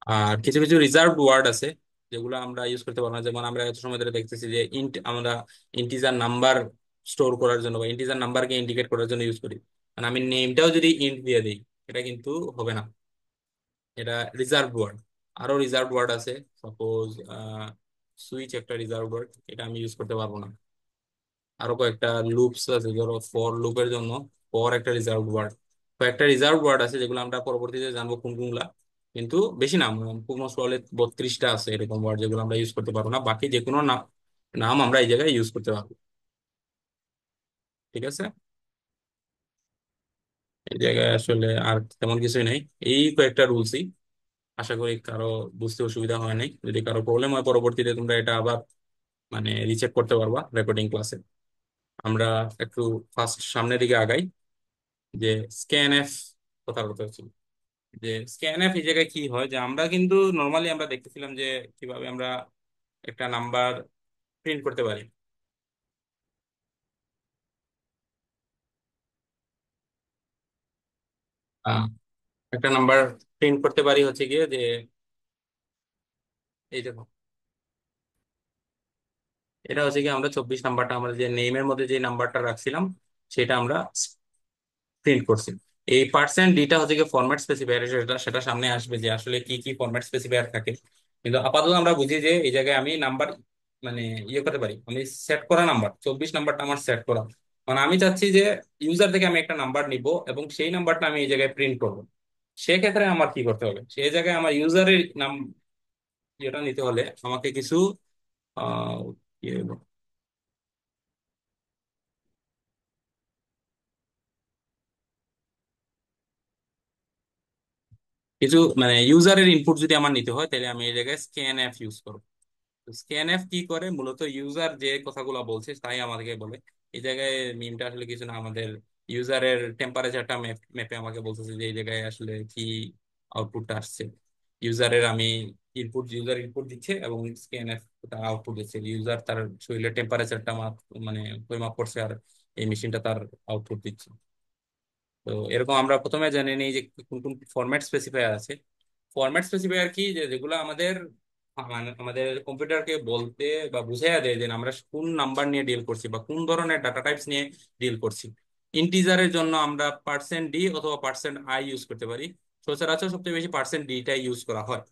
আর কিছু কিছু রিজার্ভড ওয়ার্ড আছে যেগুলো আমরা ইউজ করতে পারবো না, যেমন আমরা এত সময় ধরে দেখতেছি যে ইন্ট আমরা ইন্টিজার নাম্বার স্টোর করার জন্য বা ইন্টিজার নাম্বারকে ইন্ডিকেট করার জন্য ইউজ করি, মানে আমি নেমটাও যদি ইন্ট দিয়ে দিই, এটা কিন্তু হবে না, এটা রিজার্ভ ওয়ার্ড। আরো রিজার্ভ ওয়ার্ড আছে, সাপোজ সুইচ একটা রিজার্ভ ওয়ার্ড, এটা আমি ইউজ করতে পারবো না। আরো কয়েকটা লুপস আছে, ধরো ফর লুপের জন্য ফর একটা রিজার্ভ ওয়ার্ড। কয়েকটা রিজার্ভ ওয়ার্ড আছে যেগুলো আমরা পরবর্তীতে জানবো কোন কোনগুলা, কিন্তু বেশি নাম, মোস্ট প্রবাবলি 32টা আছে এরকম ওয়ার্ড যেগুলো আমরা ইউজ করতে পারবো না, বাকি যে কোনো নাম নাম আমরা এই জায়গায় ইউজ করতে পারবো। ঠিক আছে, এই জায়গায় আসলে আর তেমন কিছুই নাই, এই কয়েকটা রুলসই। আশা করি কারো বুঝতে অসুবিধা হয় নাই। যদি কারো প্রবলেম হয় পরবর্তীতে তোমরা এটা আবার মানে রিচেক করতে পারবা রেকর্ডিং ক্লাসে। আমরা একটু ফার্স্ট সামনের দিকে আগাই, যে স্ক্যানএফ কথার কথা হচ্ছিল। যে স্ক্যানএফ এই জায়গায় কি হয়, যে আমরা কিন্তু নর্মালি আমরা দেখতেছিলাম যে কিভাবে আমরা একটা নাম্বার প্রিন্ট করতে পারি। আহ, একটা নাম্বার প্রিন্ট করতে পারি হচ্ছে গিয়ে যে এই দেখো, এটা হচ্ছে কি আমরা 24 নাম্বারটা আমরা যে নেমের মধ্যে যে নাম্বারটা রাখছিলাম সেটা আমরা প্রিন্ট করছি। এই পার্সেন্ট ডিটা হচ্ছে কি ফরম্যাট স্পেসিফায়ার, সেটা সেটা সামনে আসবে যে আসলে কি কি ফরম্যাট স্পেসিফায়ার থাকে। কিন্তু আপাতত আমরা বুঝি যে এই জায়গায় আমি নাম্বার মানে ইয়ে করতে পারি, আমি সেট করা নাম্বার 24 নাম্বারটা আমার সেট করা, মানে আমি চাচ্ছি যে ইউজার থেকে আমি একটা নাম্বার নিব এবং সেই নাম্বারটা আমি এই জায়গায় প্রিন্ট করব। সেক্ষেত্রে আমার কি করতে হবে, সেই জায়গায় আমার ইউজারের নাম যেটা নিতে হলে আমাকে কিছু আহ কি বলবো, কিছু মানে ইউজারের ইনপুট যদি আমার নিতে হয় তাহলে আমি এই জায়গায় স্ক্যান এফ ইউজ করবো। স্ক্যানএফ কি করে, মূলত ইউজার যে কথাগুলো বলছে তাই আমাদেরকে বলে। এই জায়গায় মিমটা আসলে কিছু না, আমাদের ইউজারের টেম্পারেচারটা ম্যাপে আমাকে বলতেছে যে এই জায়গায় আসলে কি আউটপুটটা আসছে। ইউজারের আমি ইউজার ইনপুট দিচ্ছে এবং স্ক্যানএফ তার আউটপুট দিচ্ছে, ইউজার তার শরীরের টেম্পারেচারটা মানে পরিমাপ করছে, আর এই মেশিনটা তার আউটপুট দিচ্ছে। তো এরকম আমরা প্রথমে জেনে নিই যে কোন কোন ফরম্যাট স্পেসিফায়ার আছে। ফরম্যাট স্পেসিফায়ার কি, যে যেগুলো আমাদের মানে আমাদের কম্পিউটারকে বলতে বা বুঝাইয়া দেয় যে আমরা কোন নাম্বার নিয়ে ডিল করছি বা কোন ধরনের ডাটা টাইপস নিয়ে ডিল করছি। ইন্টিজারের জন্য আমরা %d অথবা %i ইউজ করতে পারি, সচরাচর সবচেয়ে বেশি %d টাই ইউজ করা হয়।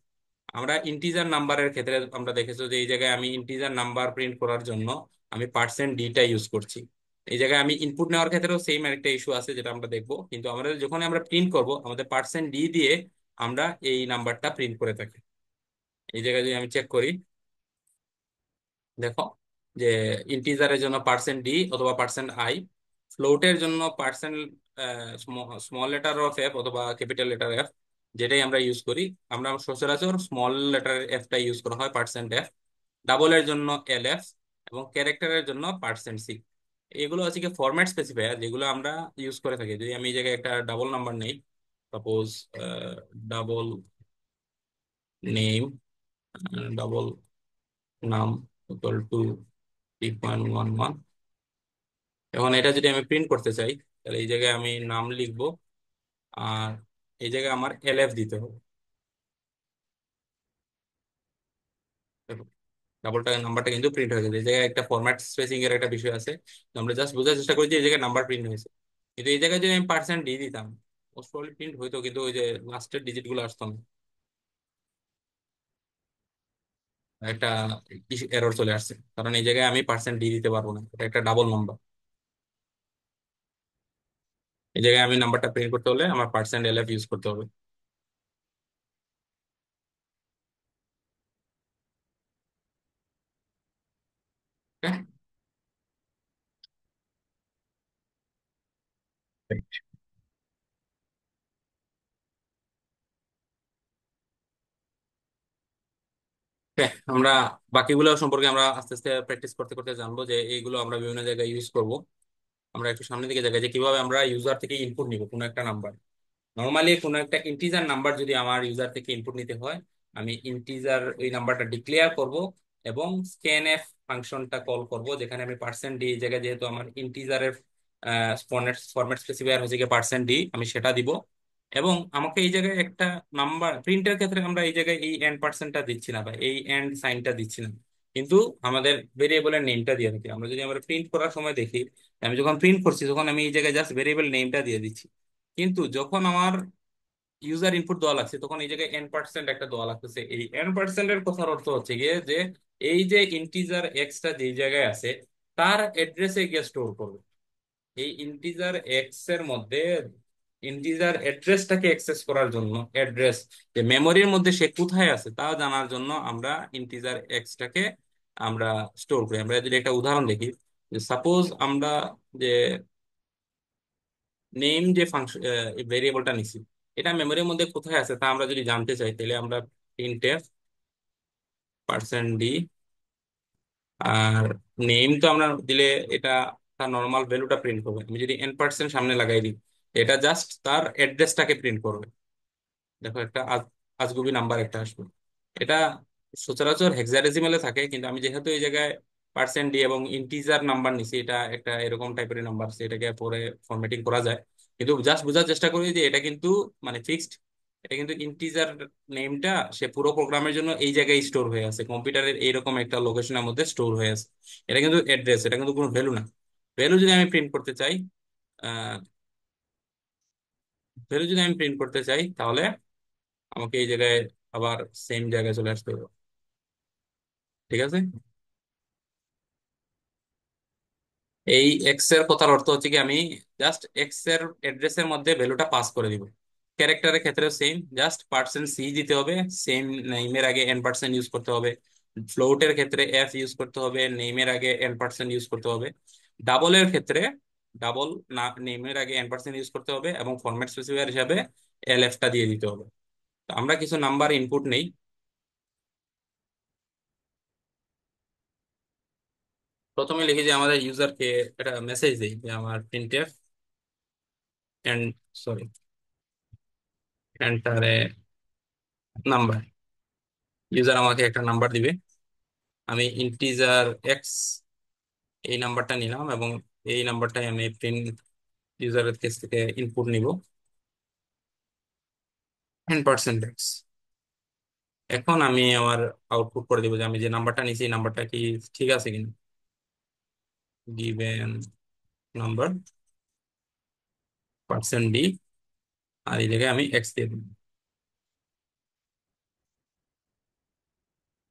আমরা ইন্টিজার নাম্বারের ক্ষেত্রে আমরা দেখেছি যে এই জায়গায় আমি ইন্টিজার নাম্বার প্রিন্ট করার জন্য আমি %d টা ইউজ করছি। এই জায়গায় আমি ইনপুট নেওয়ার ক্ষেত্রেও সেম একটা ইস্যু আছে যেটা আমরা দেখবো, কিন্তু আমরা যখন আমরা প্রিন্ট করব আমাদের %d দিয়ে আমরা এই নাম্বারটা প্রিন্ট করে থাকি। এই জায়গায় যদি আমি চেক করি, দেখো যে ইন্টিজারের জন্য %d অথবা %i, ফ্লোটের জন্য percent small letter of F অথবা ক্যাপিটাল লেটার এফ, যেটাই আমরা ইউজ করি। আমরা সচরাচর স্মল লেটার এফটা ইউজ করা হয় %f, ডাবলের জন্য LF, এবং ক্যারেক্টারের জন্য %c। এগুলো হচ্ছে কি ফরম্যাট স্পেসিফায়ার যেগুলো আমরা ইউজ করে থাকি। যদি আমি এই জায়গায় একটা ডাবল নাম্বার নেই, সাপোজ ডাবল নেম, ডাবল নাম ইকুয়াল টু 3.11, এখন এটা যদি আমি প্রিন্ট করতে চাই তাহলে এই জায়গায় আমি নাম লিখবো, আর এই জায়গায় আমার LF দিতে হবে। ডাবলটা নাম্বারটা কিন্তু প্রিন্ট হয়ে গেছে, এই জায়গায় একটা ফরম্যাট স্পেসিং এর একটা বিষয় আছে। তো আমরা জাস্ট বোঝার চেষ্টা করি যে এই জায়গায় নাম্বার প্রিন্ট হয়েছে। কিন্তু এই জায়গায় যদি আমি %d দিতাম, মোস্ট প্রিন্ট হইতো, কিন্তু ওই যে লাস্টের ডিজিট গুলো আসতো না, একটা এরর চলে আসছে, কারণ এই জায়গায় আমি পার্সেন্ট ডি দিতে পারবো না, এটা একটা ডাবল নাম্বার। এই জায়গায় আমি নাম্বারটা প্রিন্ট করতে হলে আমার পার্সেন্ট এলএফ ইউজ করতে হবে। হ্যাঁ, আমরা বাকিগুলো সম্পর্কে আমরা আস্তে আস্তে প্র্যাকটিস করতে করতে জানবো যে এইগুলো আমরা বিভিন্ন জায়গায় ইউজ করব। আমরা একটু সামনের দিকে জায়গায় যে কিভাবে আমরা ইউজার থেকে ইনপুট নিব কোনো একটা নাম্বার। নর্মালি কোনো একটা ইন্টিজার নাম্বার যদি আমার ইউজার থেকে ইনপুট নিতে হয়, আমি ইন্টিজার ওই নাম্বারটা ডিক্লেয়ার করব এবং স্ক্যানএফ ফাংশনটা কল করব, যেখানে আমি পার্সেন্ট ডি এই জায়গায়, যেহেতু আমার ইন্টিজারের ফরম্যাট স্পেসিফায়ার হচ্ছে গিয়ে পার্সেন্ট ডি, আমি সেটা দিব। এবং আমাকে এই জায়গায় একটা নাম্বার প্রিন্টের ক্ষেত্রে আমরা এই জায়গায় এই এন্ড পার্সেন্টটা দিচ্ছি না বা এই এন্ড সাইনটা দিচ্ছি না, কিন্তু আমাদের ভেরিয়েবলের নেমটা দিয়ে থাকি। আমরা যদি আমরা প্রিন্ট করার সময় দেখি, আমি যখন প্রিন্ট করছি তখন আমি এই জায়গায় জাস্ট ভেরিয়েবল নেমটা দিয়ে দিচ্ছি, কিন্তু যখন আমার ইউজার ইনপুট দেওয়া লাগছে তখন এই জায়গায় এন পার্সেন্ট একটা দেওয়া লাগতেছে। এই এন পার্সেন্টের কথার অর্থ হচ্ছে গিয়ে যে এই যে ইন্টিজার এক্সটা যে জায়গায় আছে তার অ্যাড্রেসে গিয়ে স্টোর করবে। এই ইন্টিজার এক্স এর মধ্যে ইন্টিজার অ্যাড্রেসটাকে অ্যাক্সেস করার জন্য, অ্যাড্রেস যে মেমোরির মধ্যে সে কোথায় আছে তা জানার জন্য আমরা ইন্টিজার এক্সটাকে আমরা স্টোর করি। আমরা যদি একটা উদাহরণ দেখি, যে সাপোজ আমরা যে নেম যে ফাংশন ভেরিয়েবলটা নিছি, এটা মেমোরির মধ্যে কোথায় আছে তা আমরা যদি জানতে চাই, তাহলে আমরা প্রিন্টএফ পার্সেন্ট ডি, আর নেম তো আমরা দিলে এটা তার নর্মাল ভ্যালুটা প্রিন্ট করবে। আমি যদি এন পার্সেন্ট সামনে লাগাই দিই, এটা জাস্ট তার অ্যাড্রেসটাকে প্রিন্ট করবে। দেখো একটা আজগুবি নাম্বার একটা আসবে। এটা সচরাচর হেক্সাডেসিমালে থাকে, কিন্তু আমি যেহেতু এই জায়গায় পার্সেন্ট ডি এবং ইন্টিজার নাম্বার নিছি, এটা একটা এরকম টাইপের নাম্বার, সেটাকে পরে ফরম্যাটিং করা যায়। কিন্তু জাস্ট বোঝার চেষ্টা করি যে এটা কিন্তু মানে ফিক্সড, এটা কিন্তু ইন্টিজার নেমটা সে পুরো প্রোগ্রামের জন্য এই জায়গায় স্টোর হয়ে আছে, কম্পিউটারের এইরকম একটা লোকেশনের মধ্যে স্টোর হয়ে আছে। এটা কিন্তু অ্যাড্রেস, এটা কিন্তু কোনো ভ্যালু না। ভ্যালু যদি আমি প্রিন্ট করতে চাই, আহ ভ্যালু যদি আমি প্রিন্ট করতে চাই, তাহলে আমাকে এই জায়গায় আবার সেম জায়গায় চলে আসতে হবে। ঠিক আছে, এই এক্স এর কথার অর্থ হচ্ছে কি আমি জাস্ট এক্স এর অ্যাড্রেসের মধ্যে ভ্যালুটা পাস করে দিব। ক্যারেক্টারের ক্ষেত্রে সেম, জাস্ট পার্সেন্ট সি দিতে হবে, সেম নেইমের আগে এন পার্সেন্ট ইউজ করতে হবে। ফ্লোটের ক্ষেত্রে এফ ইউজ করতে হবে, নেইমের আগে এন পার্সেন্ট ইউজ করতে হবে। ডাবলের ক্ষেত্রে ডাবল না, নেইমের আগে এন পার্সেন্ট ইউজ করতে হবে এবং ফরম্যাট স্পেসিফায়ার হিসাবে এল এফ টা দিয়ে দিতে হবে। তো আমরা কিছু নাম্বার ইনপুট নেই। প্রথমে লিখি যে আমাদের ইউজারকে একটা মেসেজ দিই যে আমার printf and sorry enter number. User আমাকে একটা নাম্বার দিবে, আমি ইন্টিজার এক্স এই নাম্বারটা নিলাম এবং এই নাম্বারটাই আমি প্রিন্ট ইউজারের কাছ থেকে ইনপুট নিব, 10%। এখন আমি আমার আউটপুট করে দিব যে আমি যে নাম্বারটা নিয়েছি এই নাম্বারটা কি ঠিক আছে কিনা। গিভেন নাম্বার পার্সেন্ট ডি, আর এই জায়গায় আমি এক্স দিয়ে দিব।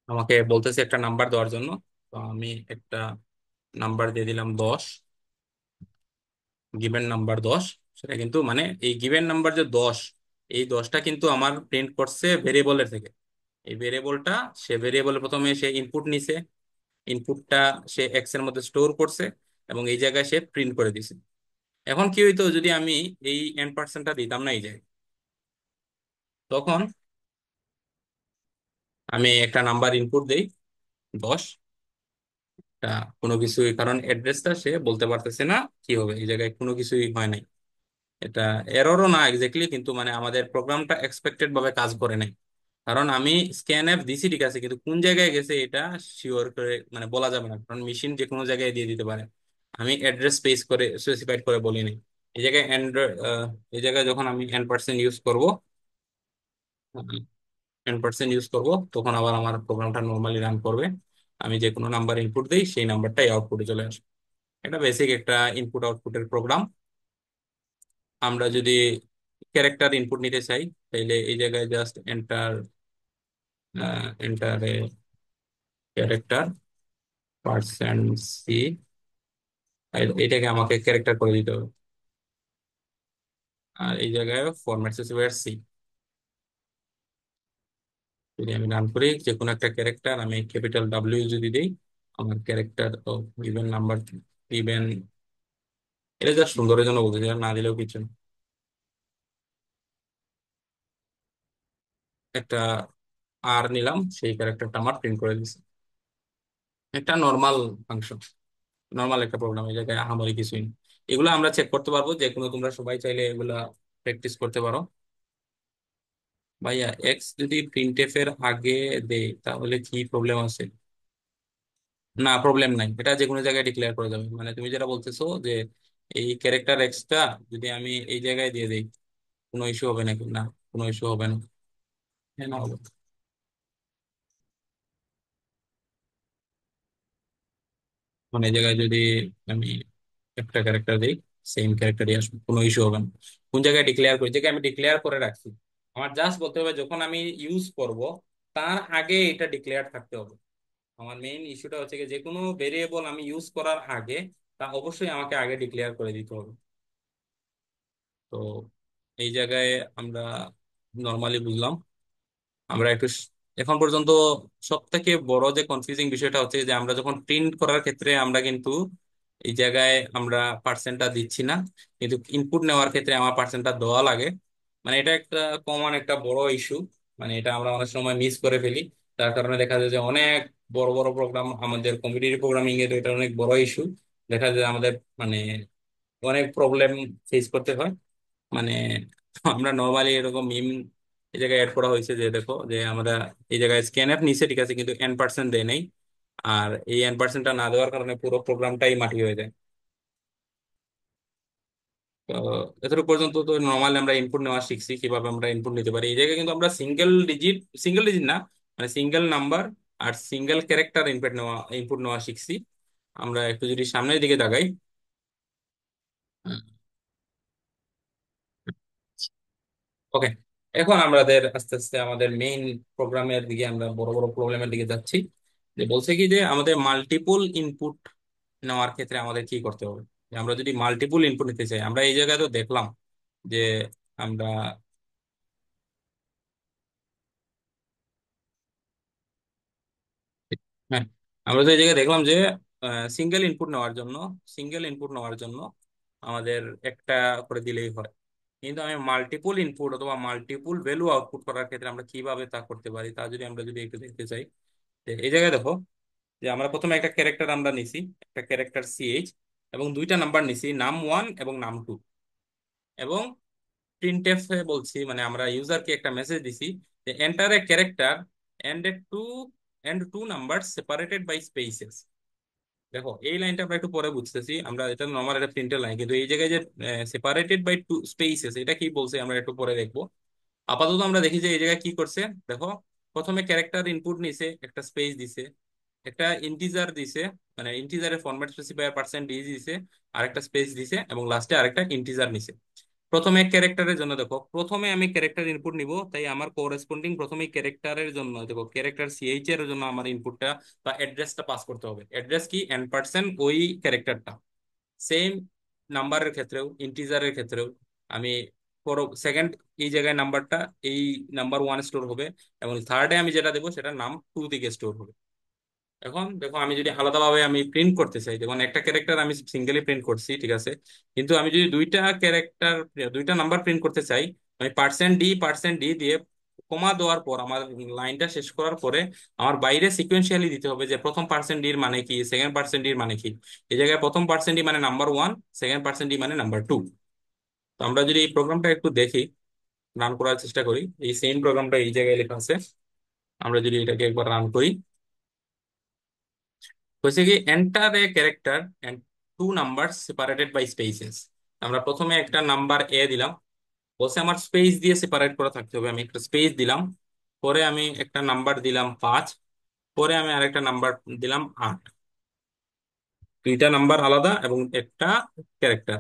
আমাকে বলতেছে একটা নাম্বার দেওয়ার জন্য, তো আমি একটা নাম্বার দিয়ে দিলাম 10, গিভেন নাম্বার 10। সেটা কিন্তু মানে এই গিভেন নাম্বার যে 10, এই 10টা কিন্তু আমার প্রিন্ট করছে ভেরিয়েবলের থেকে। এই ভেরিয়েবলটা, সে ভেরিয়েবলে প্রথমে সে ইনপুট নিছে, ইনপুটটা সে এক্স এর মধ্যে স্টোর করছে এবং এই জায়গায় সে প্রিন্ট করে দিছে। এখন কি হইতো যদি আমি এই এন পার্সেন্টটা দিতাম না এই জায়গায়, তখন আমি একটা নাম্বার ইনপুট দেই 10, টা কোনো কিছুই, কারণ অ্যাড্রেসটা সে বলতে পারতেছে না কি হবে, এই জায়গায় কোনো কিছুই হয় নাই। এটা এররও না এক্স্যাক্টলি, কিন্তু মানে আমাদের প্রোগ্রামটা এক্সপেক্টেড ভাবে কাজ করে নাই। কারণ আমি স্ক্যান অ্যাপ দিছি ঠিক আছে, কিন্তু কোন জায়গায় গেছে এটা শিওর করে মানে বলা যাবে না, কারণ মেশিন যে কোনো জায়গায় দিয়ে দিতে পারে। আমি অ্যাড্রেস স্পেস করে স্পেসিফাইড করে বলিনি। এই জায়গায় অ্যান্ড্রয়েড, এই জায়গায় যখন আমি এন পার্সেন্ট ইউজ করবো, তখন আবার আমার প্রোগ্রামটা নর্মালি রান করবে। আমি যে কোনো নাম্বার ইনপুট দিই সেই নাম্বারটাই আউটপুটে চলে আসবে। এটা বেসিক একটা ইনপুট আউটপুটের প্রোগ্রাম। আমরা যদি ক্যারেক্টার ইনপুট নিতে চাই, তাইলে এই জায়গায় just enter, enter character %c, এটাকে আমাকে ক্যারেক্টার করে দিতে হবে। আর এই জায়গায় ফরম্যাট স্পেসিফায়ার সি, যদি আমি রান করি যে কোনো একটা ক্যারেক্টার আমি ক্যাপিটাল ডাব্লিউ যদি দিই, আমার ক্যারেক্টার ইভেন নাম্বার, ইভেন, এটা যা সুন্দরের জন্য বলতে চাই, না দিলেও কিছু না। একটা আর নিলাম, সেই ক্যারেক্টারটা আমার প্রিন্ট করে দিচ্ছে। একটা নর্মাল ফাংশন, নর্মাল একটা প্রোগ্রাম, এই জায়গায় আহামরি কিছুই না। এগুলো আমরা চেক করতে পারবো, যে কোনো তোমরা সবাই চাইলে এগুলা প্র্যাকটিস করতে পারো। ভাইয়া এক্স যদি প্রিন্টএফ এর আগে দেই তাহলে কি প্রবলেম আছে? না, প্রবলেম নাই, এটা যে কোনো জায়গায় ডিক্লেয়ার করা যাবে। মানে তুমি যেটা বলতেছো যে এই ক্যারেক্টার এক্সটা যদি আমি এই জায়গায় দিয়ে দিই, কোনো ইস্যু হবে নাকি? না, কোনো ইস্যু হবে না। হ্যাঁ, না হবে। মানে এই জায়গায় যদি আমি একটা ক্যারেক্টার দিই, সেম ক্যারেক্টারই আসবে, কোনো ইস্যু হবে না। কোন জায়গায় ডিক্লেয়ার করি, যেটা আমি ডিক্লেয়ার করে রাখছি, আমার জাস্ট বলতে হবে যখন আমি ইউজ করব তার আগে এটা ডিক্লেয়ার থাকতে হবে। আমার মেইন ইস্যুটা হচ্ছে কি, যে কোনো ভেরিয়েবল আমি ইউজ করার আগে তা অবশ্যই আমাকে আগে ডিক্লেয়ার করে দিতে হবে। তো এই জায়গায় আমরা নর্মালি বুঝলাম। আমরা একটু এখন পর্যন্ত সব থেকে বড় যে কনফিউজিং বিষয়টা হচ্ছে যে আমরা যখন প্রিন্ট করার ক্ষেত্রে আমরা কিন্তু এই জায়গায় আমরা পার্সেন্টটা দিচ্ছি না, কিন্তু ইনপুট নেওয়ার ক্ষেত্রে আমার পার্সেন্টটা দেওয়া লাগে। মানে এটা একটা কমন একটা বড় ইস্যু। মানে এটা আমরা অনেক সময় মিস করে ফেলি, তার কারণে দেখা যায় যে অনেক বড় বড় প্রোগ্রাম, আমাদের কম্পিটিটিভ প্রোগ্রামিং এর এটা অনেক বড় ইস্যু। দেখা যায় আমাদের মানে অনেক প্রবলেম ফেস করতে হয়। মানে আমরা নর্মালি এরকম মিম এই জায়গায় অ্যাড করা হয়েছে, যে দেখো যে আমরা এই জায়গায় স্ক্যান অ্যাপ নিচে ঠিক আছে, কিন্তু n% দেয় নাই। আর এই n%টা না দেওয়ার কারণে পুরো প্রোগ্রামটাই মাটি হয়ে যায়। তো এতটুকু পর্যন্ত তো নর্মালি আমরা ইনপুট নেওয়া শিখছি, কিভাবে আমরা ইনপুট নিতে পারি। এই জায়গায় কিন্তু আমরা সিঙ্গেল ডিজিট না, মানে সিঙ্গেল নাম্বার আর সিঙ্গেল ক্যারেক্টার ইনপুট নেওয়া শিখছি। আমরা একটু যদি সামনের দিকে তাকাই, ওকে, এখন আমাদের আস্তে আস্তে আমাদের মেইন প্রোগ্রামের দিকে, আমরা বড় বড় প্রবলেমের দিকে যাচ্ছি। যে বলছে কি যে আমাদের মাল্টিপল ইনপুট নেওয়ার ক্ষেত্রে আমাদের কি করতে হবে। যে আমরা যদি মাল্টিপল ইনপুট নিতে চাই, আমরা এই জায়গায় তো দেখলাম যে আমরা, হ্যাঁ, আমরা তো এই জায়গায় দেখলাম যে সিঙ্গেল ইনপুট নেওয়ার জন্য আমাদের একটা করে দিলেই হয়। কিন্তু আমি মাল্টিপল ইনপুট অথবা মাল্টিপল ভ্যালু আউটপুট করার ক্ষেত্রে আমরা কিভাবে তা করতে পারি, তা যদি আমরা যদি একটু দেখতে চাই, যে এই জায়গায় দেখো যে আমরা প্রথমে একটা ক্যারেক্টার আমরা নিছি, একটা ক্যারেক্টার এবং দুইটা নাম্বার নিছি, নাম 1 এবং নাম 2। এবং প্রিন্টএফ এ বলছি, মানে আমরা ইউজারকে একটা মেসেজ দিছি যে enter a character and two number separated by spaces. দেখো এই লাইনটা আমরা একটু পরে বুঝতেছি, আমরা এটা নর্মাল একটা প্রিন্টের লাইন, কিন্তু এই জায়গায় যে সেপারেটেড বাই টু স্পেসেস এটা কি বলছে আমরা একটু পরে দেখবো। আপাতত আমরা দেখি যে এই জায়গায় কি করছে। দেখো, প্রথমে ক্যারেক্টার ইনপুট নিছে, একটা স্পেস দিছে, একটা ইন্টিজার দিছে, মানে ইন্টিজারের ফরম্যাট স্পেসিফায়ার %d দিছে, আরেকটা স্পেস দিছে, এবং লাস্টে আরেকটা ইন্টিজার নিছে। প্রথমে ক্যারেক্টারের জন্য দেখো, প্রথমে আমি ক্যারেক্টার ইনপুট নিব, তাই আমার কোরেসপন্ডিং প্রথমে ক্যারেক্টারের জন্য দেখো, ক্যারেক্টার এর জন্য আমার ইনপুটটা বা অ্যাড্রেসটা পাস করতে হবে। অ্যাড্রেস কি, n% ওই ক্যারেক্টারটা। সেম নাম্বারের ক্ষেত্রেও, ইন্টিজারের ক্ষেত্রেও আমি সেকেন্ড এই জায়গায় নাম্বারটা এই নাম্বার 1 স্টোর হবে, এবং থার্ডে আমি যেটা দেবো সেটা নাম 2 দিকে স্টোর হবে। এখন দেখো, আমি যদি আলাদাভাবে আমি প্রিন্ট করতে চাই, যেমন একটা ক্যারেক্টার আমি সিঙ্গেলি প্রিন্ট করছি ঠিক আছে, কিন্তু আমি যদি দুইটা নাম্বার প্রিন্ট করতে চাই, আমি %d দিয়ে কমা দেওয়ার পর আমার লাইনটা শেষ করার পরে আমার বাইরে সিকোয়েন্সিয়ালি দিতে হবে যে প্রথম %d এর মানে কি, সেকেন্ড %d এর মানে কি। এই জায়গায় প্রথম %d মানে নাম্বার 1, সেকেন্ড %d মানে নাম্বার 2। তো আমরা যদি এই প্রোগ্রামটা একটু দেখি, রান করার চেষ্টা করি, এই সেম প্রোগ্রামটা এই জায়গায় লেখা আছে। আমরা যদি এটাকে একবার রান করি, হয়েছে কি, enter a character and two number separated by spaces. আমরা প্রথমে একটা নাম্বার দিলাম, বলছে আমার স্পেস দিয়ে সেপারেট করা থাকতে হবে, আমি একটা স্পেস দিলাম। পরে আমি একটা নাম্বার দিলাম 5, পরে আমি আরেকটা নাম্বার দিলাম 8। দুইটা নাম্বার আলাদা এবং একটা ক্যারেক্টার।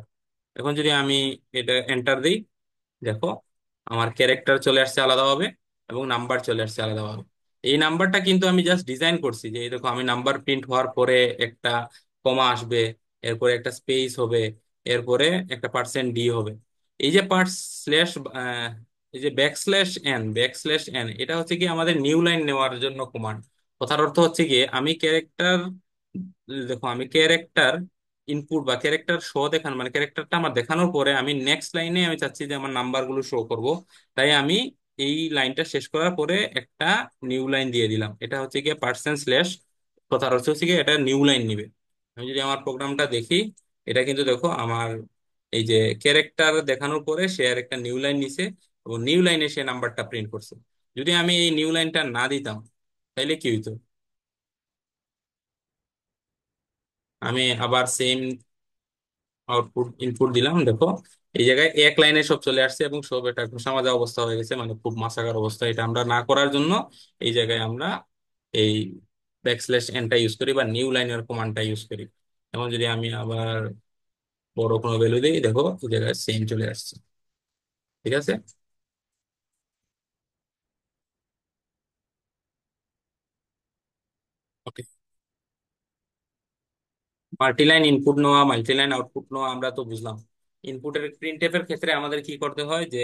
এখন যদি আমি এটা এন্টার দিই, দেখো, আমার ক্যারেক্টার চলে আসছে আলাদাভাবে এবং নাম্বার চলে আসছে আলাদাভাবে। এই নাম্বারটা কিন্তু আমি জাস্ট ডিজাইন করছি, যে এই দেখো আমি নাম্বার প্রিন্ট হওয়ার পরে একটা কমা আসবে, এরপরে একটা স্পেস হবে, এরপরে একটা পার্সেন্ট ডি হবে। এই যে পার্ট স্ল্যাশ, এই যে ব্যাক স্ল্যাশ এন এটা হচ্ছে কি আমাদের নিউ লাইন নেওয়ার জন্য কমান্ড। কথার অর্থ হচ্ছে কি আমি ক্যারেক্টার, দেখো আমি ক্যারেক্টার ইনপুট বা ক্যারেক্টার শো দেখানো, মানে ক্যারেক্টারটা আমার দেখানোর পরে আমি নেক্সট লাইনে আমি চাচ্ছি যে আমার নাম্বারগুলো শো করব। তাই আমি এই লাইনটা শেষ করার পরে একটা নিউ লাইন দিয়ে দিলাম। এটা হচ্ছে গিয়ে পার্সেন্ট স্ল্যাশ, কথার অর্থ হচ্ছে গিয়ে এটা নিউ লাইন নিবে। আমি যদি আমার প্রোগ্রামটা দেখি, এটা কিন্তু দেখো আমার এই যে ক্যারেক্টার দেখানোর পরে সে আর একটা নিউ লাইন নিছে এবং নিউ লাইনে সে নাম্বারটা প্রিন্ট করছে। যদি আমি এই নিউ লাইনটা না দিতাম তাইলে কি হইতো? আমি আবার সেম আউটপুট ইনপুট দিলাম, দেখো এই জায়গায় এক লাইনে সব চলে আসছে এবং সব এটা ঘষা মাজা অবস্থা হয়ে গেছে, মানে খুব মাসাকার অবস্থা। এটা আমরা না করার জন্য এই জায়গায় আমরা এই ব্যাকস্ল্যাশ এনটা ইউজ করি বা নিউ লাইনের কমান্ডটা ইউজ করি। এখন যদি আমি আবার বড় কোনো ভ্যালু দিই, দেখো এই জায়গায় সেম চলে আসছে। ঠিক আছে। ওকে, মাল্টিলাইন ইনপুট নেওয়া, মাল্টিলাইন আউটপুট নেওয়া আমরা তো বুঝলাম। ইনপুটের প্রিন্টএফ এর ক্ষেত্রে আমাদের কি করতে হয় যে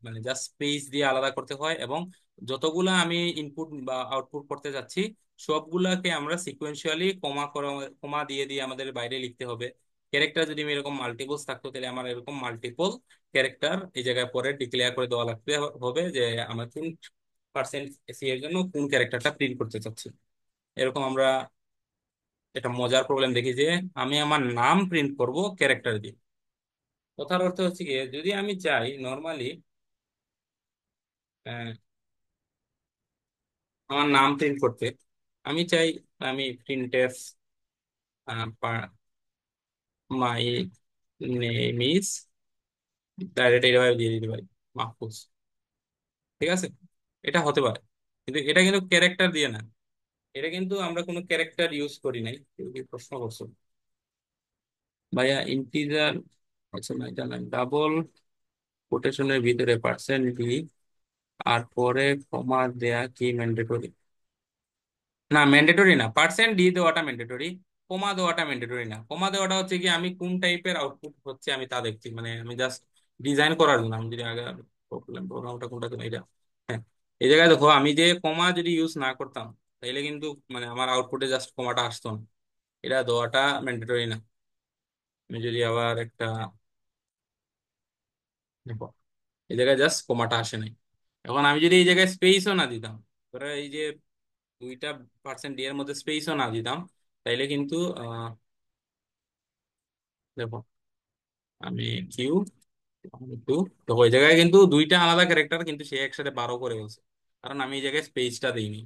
মানে জাস্ট স্পেস দিয়ে আলাদা করতে হয়, এবং যতগুলা আমি ইনপুট বা আউটপুট করতে যাচ্ছি সবগুলাকে আমরা সিকোয়েন্সিয়ালি কমা দিয়ে দিয়ে আমাদের বাইরে লিখতে হবে। ক্যারেক্টার যদি আমি এরকম মাল্টিপলস থাকতো তাহলে আমার এরকম মাল্টিপল ক্যারেক্টার এই জায়গায় পরে ডিক্লেয়ার করে দেওয়া লাগতে হবে যে আমার কোন পার্সেন্ট সি এর জন্য কোন ক্যারেক্টারটা প্রিন্ট করতে চাচ্ছি। এরকম আমরা একটা মজার প্রবলেম দেখি যে আমি আমার নাম প্রিন্ট করব ক্যারেক্টার দিয়ে। কথার অর্থ হচ্ছে কি যদি আমি চাই নর্মালি আমার নাম প্রিন্ট করতে, আমি চাই আমি printf my name is, direct এইভাবে দিয়ে দিতে পারি মাহফুজ। ঠিক আছে, এটা হতে পারে, কিন্তু এটা কিন্তু ক্যারেক্টার দিয়ে না। এটা কিন্তু আমরা কোনো ক্যারেক্টার ইউজ করি নাই। কেউ কি প্রশ্ন করছো ভাইয়া? ইন্টিজার, আচ্ছা না, এটা না, ডাবল কোটেশনের ভিতরে পার্সেন্ট ডি আর পরে কমা দেয়া কি ম্যান্ডেটরি? না, ম্যান্ডেটরি না, পার্সেন্ট ডি দেওয়াটা ম্যান্ডেটরি। কমা দেওয়াটা ম্যান্ডেটরি না। কমা দেওয়াটা হচ্ছে কি আমি কোন টাইপের আউটপুট হচ্ছে আমি তা দেখছি, মানে আমি জাস্ট ডিজাইন করার জন্য। আমি যদি আগে প্রোগ্রামটা কোনটা ছিল এটা, হ্যাঁ, এই জায়গায় দেখো আমি যে কমা যদি ইউজ না করতাম তাহলে কিন্তু মানে আমার আউটপুটে জাস্ট কমাটা আসতো না। এটা দেওয়াটা ম্যান্ডেটরি না। আমি যদি আবার একটা দেখো, এই জায়গায় জাস্ট কমাটা আসে নাই। এখন আমি যদি এই জায়গায় স্পেসও না দিতাম, ধরো এই যে দুইটা পার্সেন্ট ডি এর মধ্যে স্পেসও না দিতাম, তাইলে কিন্তু দেখো আমি কিউ টু, দেখো এই জায়গায় কিন্তু দুইটা আলাদা ক্যারেক্টার কিন্তু সে একসাথে 12 করে বলছে, কারণ আমি এই জায়গায় স্পেসটা দিইনি।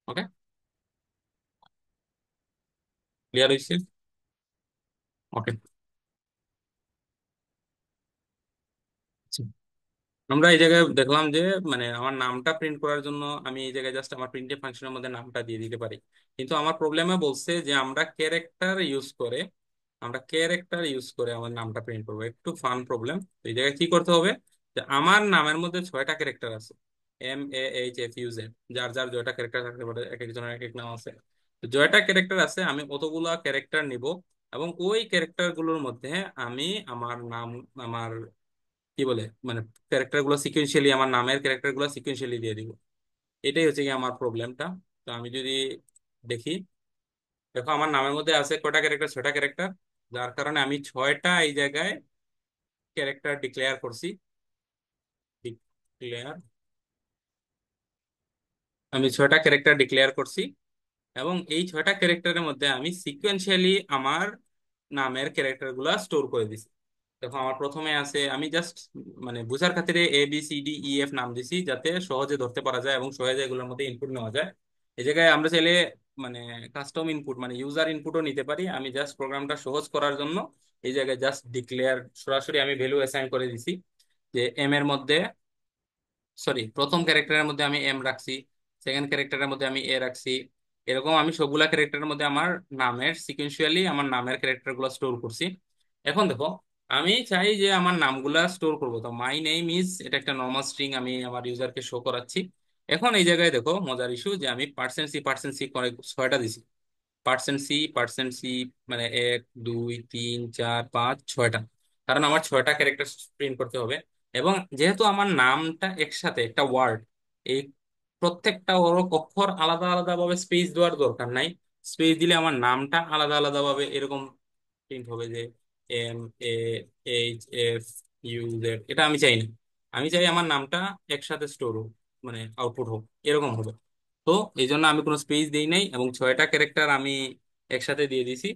ওকে, ক্লিয়ার হয়েছে? ওকে, আমরা এই জায়গায় দেখলাম যে মানে আমার নামটা প্রিন্ট করার জন্য আমি এই জায়গায় জাস্ট আমার প্রিন্টএফ ফাংশনের মধ্যে নামটা দিয়ে দিতে পারি। কিন্তু আমার প্রবলেমে বলছে যে আমরা ক্যারেক্টার ইউজ করে আমার নামটা প্রিন্ট করবো। একটু ফান প্রবলেম। এই জায়গায় কি করতে হবে, যে আমার নামের মধ্যে 6টা ক্যারেক্টার আছে, MAHFUZ, যার যার জয়টা ক্যারেক্টার থাকতে পারে, এক একজনের এক এক নাম আছে। তো জয়টা ক্যারেক্টার আছে, আমি অতগুলা ক্যারেক্টার নিব এবং ওই ক্যারেক্টার গুলোর মধ্যে আমি আমার নাম, আমার কি বলে মানে ক্যারেক্টার গুলো সিকুয়েন্সিয়ালি, আমার নামের ক্যারেক্টার গুলো সিকুয়েন্সিয়ালি দিয়ে দিব। এটাই হচ্ছে কি আমার প্রবলেমটা। তো আমি যদি দেখি, দেখো আমার নামের মধ্যে আছে কয়টা ক্যারেক্টার? 6টা ক্যারেক্টার, যার কারণে আমি 6টা এই জায়গায় ক্যারেক্টার ডিক্লেয়ার করছি। ডিক্লেয়ার, আমি 6টা ক্যারেক্টার ডিক্লেয়ার করছি এবং এই 6টা ক্যারেক্টারের মধ্যে আমি সিকোয়েন্সিয়ালি আমার নামের ক্যারেক্টার গুলা স্টোর করে দিছি। দেখো আমার প্রথমে আছে, আমি জাস্ট মানে বুঝার খাতিরে ABCDEF নাম দিছি যাতে সহজে ধরতে পারা যায় এবং সহজে এগুলোর মধ্যে ইনপুট নেওয়া যায়। এই জায়গায় আমরা চাইলে মানে কাস্টম ইনপুট মানে ইউজার ইনপুটও নিতে পারি। আমি জাস্ট প্রোগ্রামটা সহজ করার জন্য এই জায়গায় জাস্ট ডিক্লেয়ার সরাসরি আমি ভ্যালু অ্যাসাইন করে দিছি, যে এম এর মধ্যে, সরি, প্রথম ক্যারেক্টারের মধ্যে আমি এম রাখছি, সেকেন্ড ক্যারেক্টারের মধ্যে আমি এ রাখছি। এরকম আমি সবগুলা ক্যারেক্টারের মধ্যে আমার নামের সিকুয়েন্সিয়ালি আমার নামের ক্যারেক্টার গুলো স্টোর করছি। এখন দেখো আমি চাই যে আমার নামগুলা স্টোর করবো, তো মাই নেম ইজ এটা একটা নর্মাল স্ট্রিং আমি আমার ইউজারকে শো করাচ্ছি। এখন এই জায়গায় দেখো মজার ইস্যু যে আমি পার্সেন্ট সি করে 6টা দিছি। পার্সেন্ট সি মানে 1 2 3 4 5 6টা, কারণ আমার 6টা ক্যারেক্টার প্রিন্ট করতে হবে। এবং যেহেতু আমার নামটা একসাথে একটা ওয়ার্ড, এই প্রত্যেকটা ওর অক্ষর আলাদা আলাদা ভাবে স্পেস দেওয়ার দরকার নাই। স্পেস দিলে আমার নামটা আলাদা আলাদা ভাবে এরকম প্রিন্ট হবে যে MAHFUZ, এটা আমি চাই না। আমি চাই আমার নামটা একসাথে স্টোর হোক, মানে আউটপুট হোক এরকম হবে। তো এই জন্য আমি কোনো স্পেস দিই নাই এবং 6টা ক্যারেক্টার আমি একসাথে দিয়ে দিছি।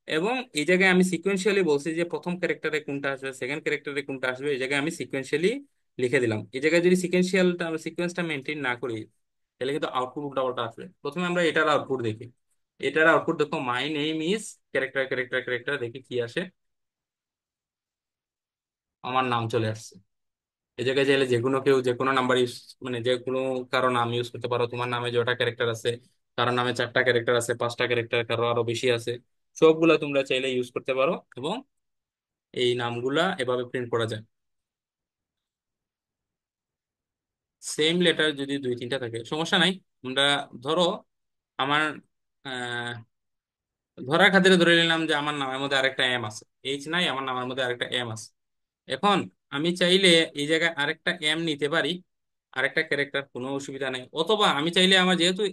এবং এই জায়গায় আমি সিকোয়েন্সিয়ালি বলছি যে প্রথম ক্যারেক্টারে কোনটা আসবে, সেকেন্ড ক্যারেক্টারে কোনটা আসবে, এই জায়গায় আমি সিকোয়েন্সিয়ালি লিখে দিলাম। এই জায়গায় যদি সিকোয়েন্সটা মেনটেন না করি, তাহলে কিন্তু আউটপুট উল্টাপাল্টা আসবে। প্রথমে আমরা এটার আউটপুট দেখি। এটার আউটপুট দেখো, my name is character character character, দেখি কি আসে। আমার নাম চলে আসছে। এই জায়গায় চাইলে যে কোনো কেউ যে কোনো নাম্বার ইউজ, মানে যে কোনো কারো নাম ইউজ করতে পারো। তোমার নামে যটা ক্যারেক্টার আছে, কারোর নামে 4টা ক্যারেক্টার আছে, 5টা ক্যারেক্টার, কারো আরো বেশি আছে, সবগুলা তোমরা চাইলে ইউজ করতে পারো। এবং এই নামগুলা এভাবে প্রিন্ট করা যায়। সেম লেটার যদি 2 3টা থাকে সমস্যা নাই। আমরা ধরো আমার আহ ধরার খাতিরে ধরে নিলাম যে আমার নামের মধ্যে আরেকটা এম আছে, এইচ নাই, আমার নামের মধ্যে আরেকটা এম আছে। এখন আমি চাইলে এই জায়গায় আরেকটা এম নিতে পারি, আরেকটা ক্যারেক্টার, কোনো অসুবিধা নেই। অথবা আমি চাইলে আমার যেহেতু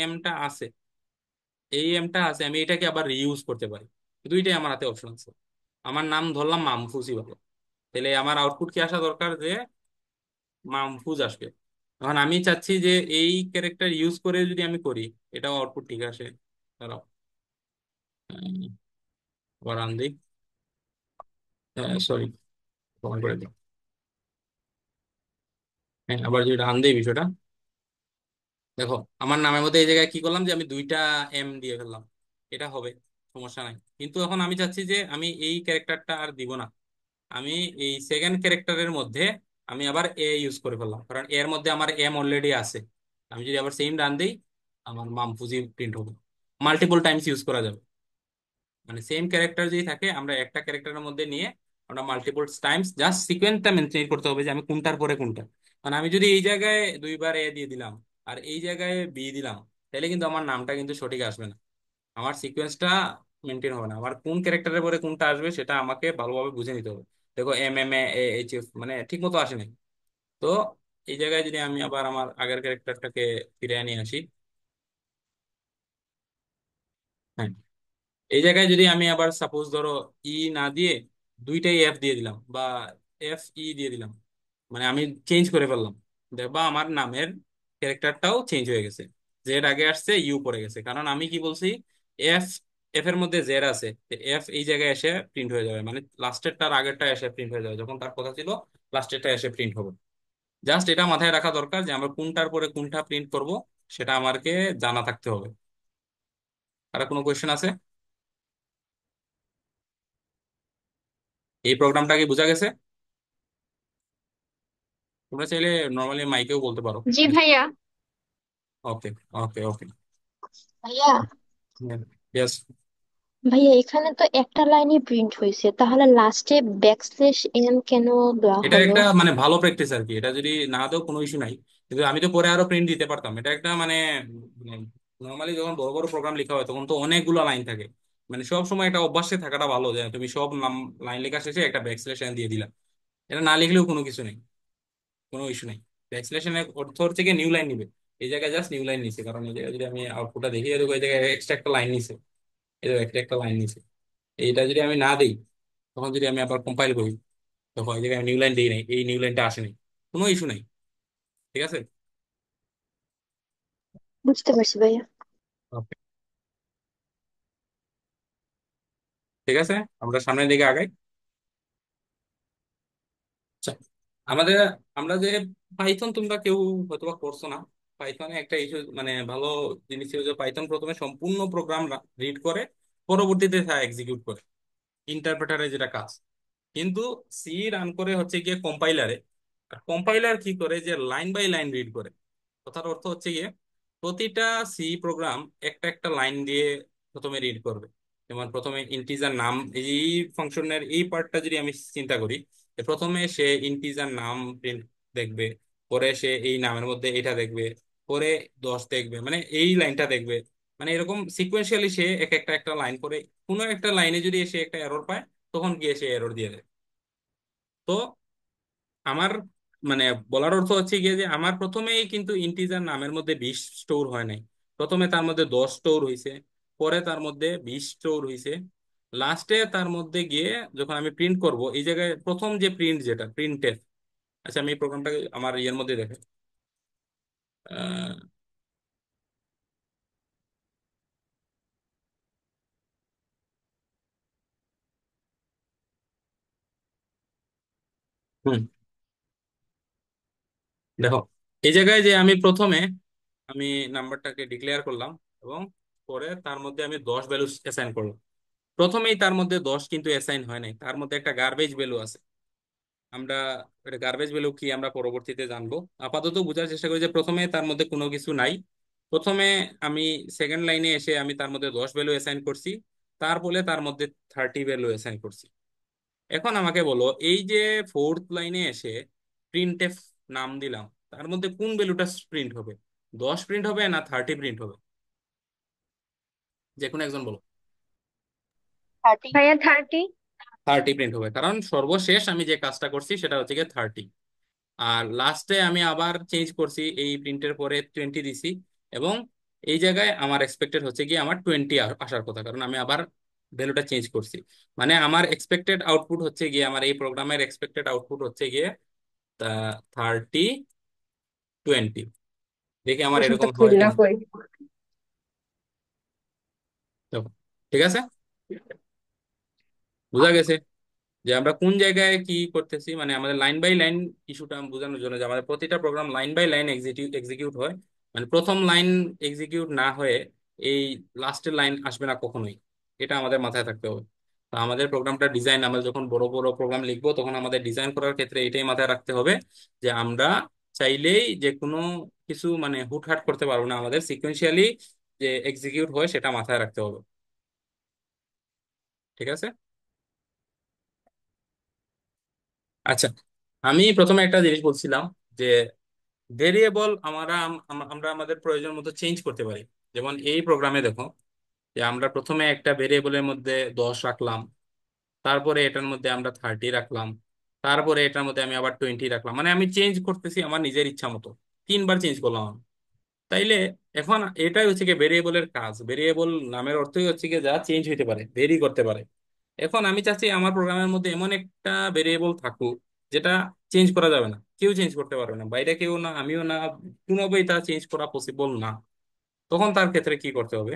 এমটা আছে এই এমটা আছে আমি এটাকে আবার রিইউজ করতে পারি। দুইটাই আমার হাতে অপশন আছে। আমার নাম ধরলাম মামফুজি ভালো, তাহলে আমার আউটপুট কি আসা দরকার যে মামফুজ আসবে। এখন আমি চাচ্ছি যে এই ক্যারেক্টার ইউজ করে যদি আমি করি, এটাও আউটপুট ঠিক আসে। দাঁড়াও, আবার রান দিই। সরি, কমেন্ট করে দিই। হ্যাঁ, আবার যদি রান দিই বিষয়টা, দেখো আমার নামের মধ্যে এই জায়গায় কি করলাম যে আমি 2টা এম দিয়ে ফেললাম। এটা হবে, সমস্যা নাই। কিন্তু এখন আমি চাচ্ছি যে আমি এই ক্যারেক্টারটা আর দিব না। আমি এই সেকেন্ড ক্যারেক্টারের মধ্যে আমি আবার ইউজ করে ফেললাম, কারণ এর মধ্যে আমার এম অলরেডি আছে। আমি যদি আবার সেম রান দিই, আমার মামফুজি প্রিন্ট হবে। মাল্টিপল টাইমস ইউজ করা যাবে, মানে সেম ক্যারেক্টার যদি থাকে আমরা একটা ক্যারেক্টারের মধ্যে নিয়ে আমরা মাল্টিপল টাইমস জাস্ট সিকোয়েন্সটা মেনটেন করতে হবে যে আমি কোনটার পরে কোনটা। মানে আমি যদি এই জায়গায় 2বার এ দিয়ে দিলাম আর এই জায়গায় বি দিলাম, তাহলে কিন্তু আমার নামটা কিন্তু সঠিক আসবে না। আমার সিকোয়েন্সটা মেনটেন হবে না। আমার কোন ক্যারেক্টারের পরে কোনটা আসবে সেটা আমাকে ভালোভাবে বুঝে নিতে হবে। দেখো MMA AHF মানে ঠিক মতো আসে নাই। তো এই জায়গায় যদি আমি আবার আমার আগের ক্যারেক্টারটাকে ফিরে নিয়ে আসি, হ্যাঁ, এই জায়গায় যদি আমি আবার সাপোজ ধরো ই না দিয়ে 2টাই এফ দিয়ে দিলাম বা FE দিয়ে দিলাম, মানে আমি চেঞ্জ করে ফেললাম, দেখবা আমার নামের ক্যারেক্টারটাও চেঞ্জ হয়ে গেছে। জেড আগে আসছে, ইউ পরে গেছে, কারণ আমি কি বলছি, এফ এফ এর মধ্যে জেড আছে। এফ এই জায়গায় এসে প্রিন্ট হয়ে যাবে, মানে লাস্টেরটার আগেরটা এসে প্রিন্ট হয়ে যাবে, যখন তার কথা ছিল লাস্টেরটা এসে প্রিন্ট হবে। জাস্ট এটা মাথায় রাখা দরকার যে আমরা কোনটার পরে কোনটা প্রিন্ট করব, সেটা আমাকে জানা থাকতে হবে। আর কোনো কোয়েশ্চেন আছে? এই প্রোগ্রামটা কি বোঝা গেছে? তোমরা চাইলে নর্মালি মাইকেও বলতে পারো। জি ভাইয়া। ওকে, ওকে, ওকে। ভাইয়া, ইয়েস। ভাইয়া এখানে তো একটা লাইনই প্রিন্ট হয়েছে, তাহলে লাস্টে ব্যাকস্ল্যাশ এন কেন দেওয়া এটা হলো? একটা মানে ভালো প্র্যাকটিস আর কি, এটা যদি না দাও কোনো ইস্যু নাই। কিন্তু আমি তো পরে আরো প্রিন্ট দিতে পারতাম। এটা একটা মানে নর্মালি যখন বড় বড় প্রোগ্রাম লেখা হয় তখন তো অনেকগুলো লাইন থাকে। মানে সব সময় একটা অভ্যাসে থাকাটা ভালো যে তুমি সব নাম লাইন লেখা শেষে একটা ব্যাকস্ল্যাশ এন দিয়ে দিলা। এটা না লিখলেও কোনো কিছু নেই, কোনো ইস্যু নেই। ব্যাকস্ল্যাশের অর্থ হচ্ছে কি নিউ লাইন নিবে। এই জায়গায় জাস্ট নিউ লাইন নিছে, কারণ এই জায়গায় যদি আমি আউটপুটটা দেখি, এই দেখো এই জায়গায় এক্সট্রা একটা লাইন নিছে। এই দেখো একটা একটা লাইন নিছে। এইটা যদি আমি না দিই, তখন যদি আমি আবার কম্পাইল করি, তখন এই জায়গায় নিউ লাইন দিই নাই, এই নিউ লাইনটা আসেনি, কোনো ইস্যু নাই। ঠিক আছে। বুঝতে পারছি ভাইয়া। ওকে, ঠিক আছে, আমরা সামনের দিকে আগাই। আচ্ছা, আমাদের আমরা যে পাইথন তোমরা কেউ হয়তোবা করছো না। পাইথনে একটা ইস্যু মানে ভালো জিনিস ছিল যে পাইথন প্রথমে সম্পূর্ণ প্রোগ্রাম রিড করে পরবর্তীতে তা এক্সিকিউট করে, ইন্টারপ্রেটারে যেটা কাজ। কিন্তু সি রান করে হচ্ছে গিয়ে কম্পাইলারে। আর কম্পাইলার কি করে যে লাইন বাই লাইন রিড করে। কথার অর্থ হচ্ছে গিয়ে প্রতিটা সি প্রোগ্রাম একটা একটা লাইন দিয়ে প্রথমে রিড করবে। যেমন প্রথমে ইন্টিজার নাম, এই ফাংশনের এই পার্টটা যদি আমি চিন্তা করি, যে প্রথমে সে ইন্টিজার নাম প্রিন্ট দেখবে, পরে সে এই নামের মধ্যে এটা দেখবে, পরে 10 দেখবে, মানে এই লাইনটা দেখবে, মানে এরকম সিকোয়েন্সিয়ালি সে এক একটা একটা লাইন করে, কোনো একটা লাইনে যদি সে একটা এরর পায় তখন গিয়ে সে এরর দিয়ে দেয়। তো আমার মানে বলার অর্থ হচ্ছে গিয়ে যে আমার প্রথমেই কিন্তু ইন্টিজার নামের মধ্যে 20 স্টোর হয় নাই, প্রথমে তার মধ্যে 10 স্টোর হয়েছে, পরে তার মধ্যে 20 স্টোর হয়েছে, লাস্টে তার মধ্যে গিয়ে যখন আমি প্রিন্ট করব এই জায়গায় প্রথম যে প্রিন্ট, যেটা প্রিন্টের, আচ্ছা আমি এই প্রোগ্রামটাকে আমার ইয়ের মধ্যে দেখে আহ হুম, দেখো এই জায়গায় যে আমি প্রথমে আমি নাম্বারটাকে ডিক্লেয়ার করলাম, এবং পরে তার মধ্যে আমি 10 ভ্যালু অ্যাসাইন করলাম। প্রথমেই তার মধ্যে 10 কিন্তু অ্যাসাইন হয় নাই, তার মধ্যে একটা গার্বেজ ভ্যালু আছে। আমরা এটা গার্বেজ ভ্যালু কি আমরা পরবর্তীতে জানবো, আপাতত বোঝার চেষ্টা করি যে প্রথমে তার মধ্যে কোনো কিছু নাই। প্রথমে আমি সেকেন্ড লাইনে এসে আমি তার মধ্যে 10 ভ্যালু অ্যাসাইন করছি, তারপরে তার মধ্যে 30 ভ্যালু অ্যাসাইন করছি। এখন আমাকে বলো, এই যে ফোর্থ লাইনে এসে প্রিন্ট এফ নাম দিলাম, তার মধ্যে কোন ভ্যালুটা প্রিন্ট হবে? 10 প্রিন্ট হবে না 30 প্রিন্ট হবে? যে কোনো একজন বলো। ভাইয়া 30। 30 প্রিন্ট হবে, কারণ সর্বশেষ আমি যে কাজটা করছি সেটা হচ্ছে গিয়ে 30। আর লাস্টে আমি আবার চেঞ্জ করছি, এই প্রিন্টের পরে 20 দিছি, এবং এই জায়গায় আমার এক্সপেক্টেড হচ্ছে গিয়ে আমার 20 আসার কথা, কারণ আমি আবার ভ্যালুটা চেঞ্জ করছি। মানে আমার এক্সপেক্টেড আউটপুট হচ্ছে গিয়ে, আমার এই প্রোগ্রামের এক্সপেক্টেড আউটপুট হচ্ছে গিয়ে 30, 20। দেখি আমার ওষুধটা এরকম হয় খুললা কিনা। কই? দেখো, ঠিক আছে, বোঝা গেছে যে আমরা কোন জায়গায় কি করতেছি। মানে আমাদের লাইন বাই লাইন ইস্যুটা বোঝানোর জন্য, যে আমাদের প্রতিটা program line by line execute হয়, মানে প্রথম লাইন এক্সিকিউট না হয়ে এই লাস্টের লাইন আসবে না কখনোই, এটা আমাদের মাথায় থাকতে হবে। তো আমাদের প্রোগ্রামটা ডিজাইন, আমরা যখন বড় বড় প্রোগ্রাম লিখবো তখন আমাদের ডিজাইন করার ক্ষেত্রে এটাই মাথায় রাখতে হবে, যে আমরা চাইলেই যে কোনো কিছু মানে হুটহাট করতে পারবো না, আমাদের সিকোয়েন্সিয়ালি যে এক্সিকিউট হয় সেটা মাথায় রাখতে হবে। ঠিক আছে, আচ্ছা আমি প্রথমে একটা জিনিস বলছিলাম, যে ভেরিয়েবল আমরা আমাদের প্রয়োজন মতো চেঞ্জ করতে পারি। যেমন এই প্রোগ্রামে দেখো, যে আমরা প্রথমে একটা ভেরিয়েবলের মধ্যে 10 রাখলাম, তারপরে এটার মধ্যে আমরা 30 রাখলাম, তারপরে এটার মধ্যে আমি আবার 20 রাখলাম, মানে আমি চেঞ্জ করতেছি আমার নিজের ইচ্ছা মতো, 3 বার চেঞ্জ করলাম আমি। তাইলে এখন এটাই হচ্ছে কি ভেরিয়েবলের কাজ, ভেরিয়েবল নামের অর্থই হচ্ছে কি যা চেঞ্জ হইতে পারে, ভেরি করতে পারে। এখন আমি চাচ্ছি আমার প্রোগ্রামের মধ্যে এমন একটা ভেরিয়েবল থাকুক যেটা চেঞ্জ করা যাবে না, কেউ চেঞ্জ করতে পারবে না, বাইরে কেউ না, আমিও না, কোনোভাবেই তা চেঞ্জ করা পসিবল না। তখন তার ক্ষেত্রে কি করতে হবে,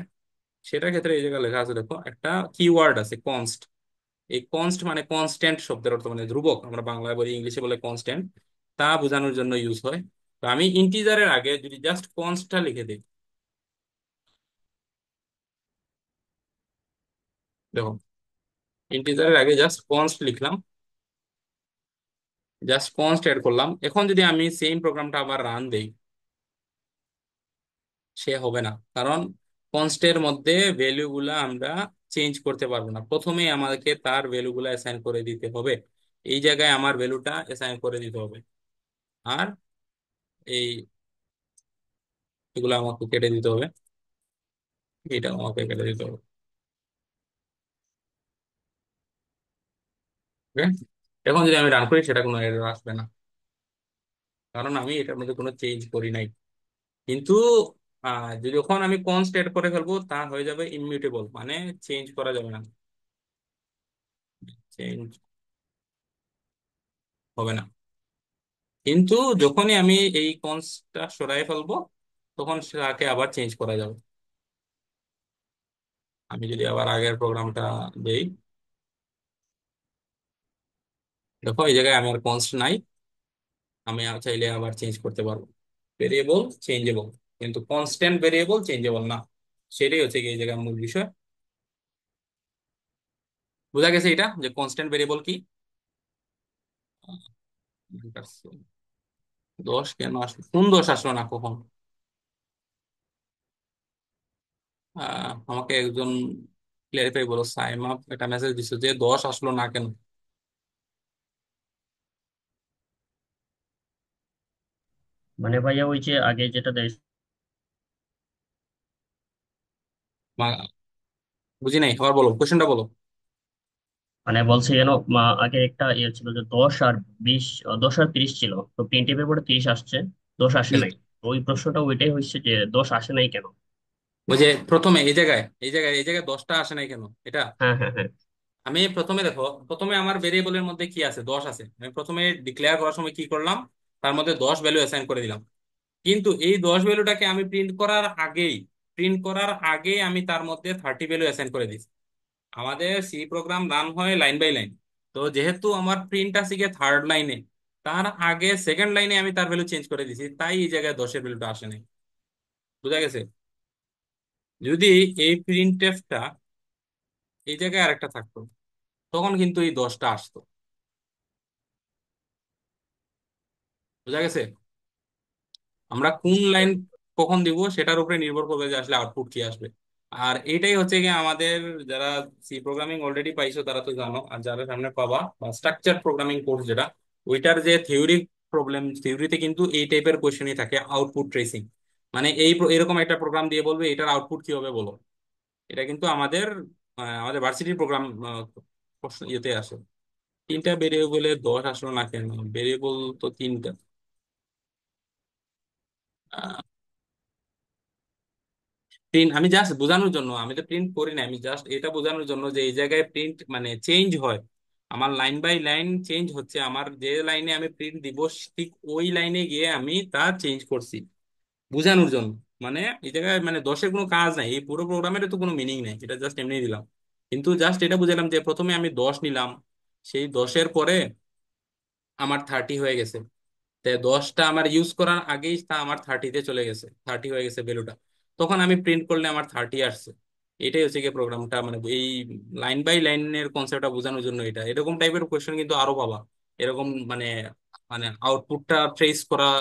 সেটার ক্ষেত্রে এই জায়গায় লেখা আছে, দেখো একটা কিওয়ার্ড আছে কনস্ট। এই কনস্ট মানে কনস্ট্যান্ট শব্দের অর্থ, মানে ধ্রুবক, আমরা বাংলায় বলি, ইংলিশে বলে কনস্ট্যান্ট, তা বোঝানোর জন্য ইউজ হয়। তো আমি ইন্টিজারের আগে যদি জাস্ট কনস্টটা লিখে দিই, দেখো ইন্টিজারের আগে জাস্ট কনস্ট লিখলাম, জাস্ট কনস্ট এড করলাম, এখন যদি আমি সেম প্রোগ্রামটা আবার রান দেই, সে হবে না, কারণ কনস্টের মধ্যে ভ্যালু গুলা আমরা চেঞ্জ করতে পারবো না, প্রথমেই আমাদেরকে তার ভ্যালু গুলা অ্যাসাইন করে দিতে হবে। এই জায়গায় আমার ভ্যালুটা অ্যাসাইন করে দিতে হবে, আর এই এগুলো আমাকে কেটে দিতে হবে, এটা আমাকে কেটে দিতে হবে। ওকে, এখন যদি আমি রান করি সেটা কোনো এরর আসবে না, কারণ আমি এটার মধ্যে কোনো চেঞ্জ করি নাই। কিন্তু যদি যখন আমি কনস্ট এড করে ফেলবো তা হয়ে যাবে ইমিউটেবল, মানে চেঞ্জ করা যাবে না, চেঞ্জ হবে না। কিন্তু যখনই আমি এই কনস্টটা সরাই ফেলবো তখন সেটাকে আবার চেঞ্জ করা যাবে। আমি যদি আবার আগের প্রোগ্রামটা দেই, দেখো এই জায়গায় আমার কনস্ট নাই, আমি চাইলে আবার চেঞ্জ করতে পারবো। ভেরিয়েবল চেঞ্জেবল, কিন্তু কনস্ট্যান্ট ভেরিয়েবল চেঞ্জেবল না, সেটাই হচ্ছে কি এই জায়গায় মূল বিষয়। বোঝা গেছে এটা, যে কনস্ট্যান্ট ভেরিয়েবল কি। 10 কেন আসলো, কোন 10 আসলো না কখন? আমাকে একজন ক্লিয়ারিফাই বলো, সাইম আপ একটা মেসেজ দিছো যে 10 আসলো না কেন? মানে ভাইয়া ওই যে আগে যেটা দেয়, বুঝি নাই, আবার বলো, কোশ্চেনটা বলো। মানে বলছে যেন আগে একটা ইয়ে ছিল যে 10 আর 20, 10 আর 30 ছিল, তো প্রিন্ট পেপারে 30 আসছে, 10 আসে নাই। তো ওই প্রশ্নটা ওইটাই হচ্ছে যে 10 আসে নাই কেন। ওই যে প্রথমে এই জায়গায় 10টা আসে নাই কেন এটা। হ্যাঁ হ্যাঁ হ্যাঁ। আমি প্রথমে দেখো, প্রথমে আমার ভেরিয়েবলের মধ্যে কি আছে, 10 আছে। আমি প্রথমে ডিক্লেয়ার করার সময় কি করলাম, তার মধ্যে 10 ভ্যালু অ্যাসাইন করে দিলাম। কিন্তু এই 10 ভ্যালুটাকে আমি প্রিন্ট করার আগেই আমি তার মধ্যে 30 ভ্যালু অ্যাসাইন করে দিই। আমাদের সি প্রোগ্রাম রান হয় লাইন বাই লাইন। তো যেহেতু আমার প্রিন্ট আছে গিয়ে থার্ড লাইনে, তার আগে সেকেন্ড লাইনে আমি তার ভ্যালু চেঞ্জ করে দিছি, তাই এই জায়গায় 10-এর ভ্যালুটা আসে নাই। বুঝা গেছে? যদি এই প্রিন্টএফটা এই জায়গায় আরেকটা থাকতো, তখন কিন্তু এই 10টা আসতো। বুঝা গেছে? আমরা কোন লাইন কখন দিব সেটার উপরে নির্ভর করবে যে আসলে আউটপুট কি আসবে। আর এটাই হচ্ছে কি আমাদের, যারা সি প্রোগ্রামিং অলরেডি পাইছো তারা তো জানো, আর যারা সামনে পাবা বা স্ট্রাকচার প্রোগ্রামিং কোর্স যেটা, ওইটার যে থিওরি প্রবলেম, থিওরিতে কিন্তু এই টাইপের কোশ্চেনই থাকে, আউটপুট ট্রেসিং। মানে এরকম একটা প্রোগ্রাম দিয়ে বলবে এটার আউটপুট কি হবে বলো। এটা কিন্তু আমাদের ভার্সিটির প্রোগ্রাম ইয়েতে আসে। তিনটা ভেরিয়েবলে 10 আসলো না কেন? ভেরিয়েবল তো তিনটা। প্রিন্ট আমি জাস্ট বোঝানোর জন্য, আমি তো প্রিন্ট করি না, আমি জাস্ট এটা বোঝানোর জন্য যে এই জায়গায় প্রিন্ট মানে চেঞ্জ হয়। আমার লাইন বাই লাইন চেঞ্জ হচ্ছে, আমার যে লাইনে আমি প্রিন্ট দিব ঠিক ওই লাইনে গিয়ে আমি তা চেঞ্জ করছি, বোঝানোর জন্য। মানে এই জায়গায় মানে 10-এর কোনো কাজ নাই, এই পুরো প্রোগ্রামের তো কোনো মিনিং নাই, এটা জাস্ট এমনি দিলাম। কিন্তু জাস্ট এটা বুঝালাম যে প্রথমে আমি 10 নিলাম, সেই 10-এর পরে আমার 30 হয়ে গেছে। তাই 10টা আমার ইউজ করার আগেই তা আমার 30-তে চলে গেছে, 30 হয়ে গেছে ভ্যালুটা। তখন আমি প্রিন্ট করলে আমার 30 আসছে। এটাই হচ্ছে কি প্রোগ্রামটা, মানে এই লাইন বাই লাইনের কনসেপ্টটা বোঝানোর জন্য। এটা এরকম টাইপের কোয়েশ্চেন কিন্তু আরো পাবা, এরকম মানে মানে আউটপুটটা ট্রেস করার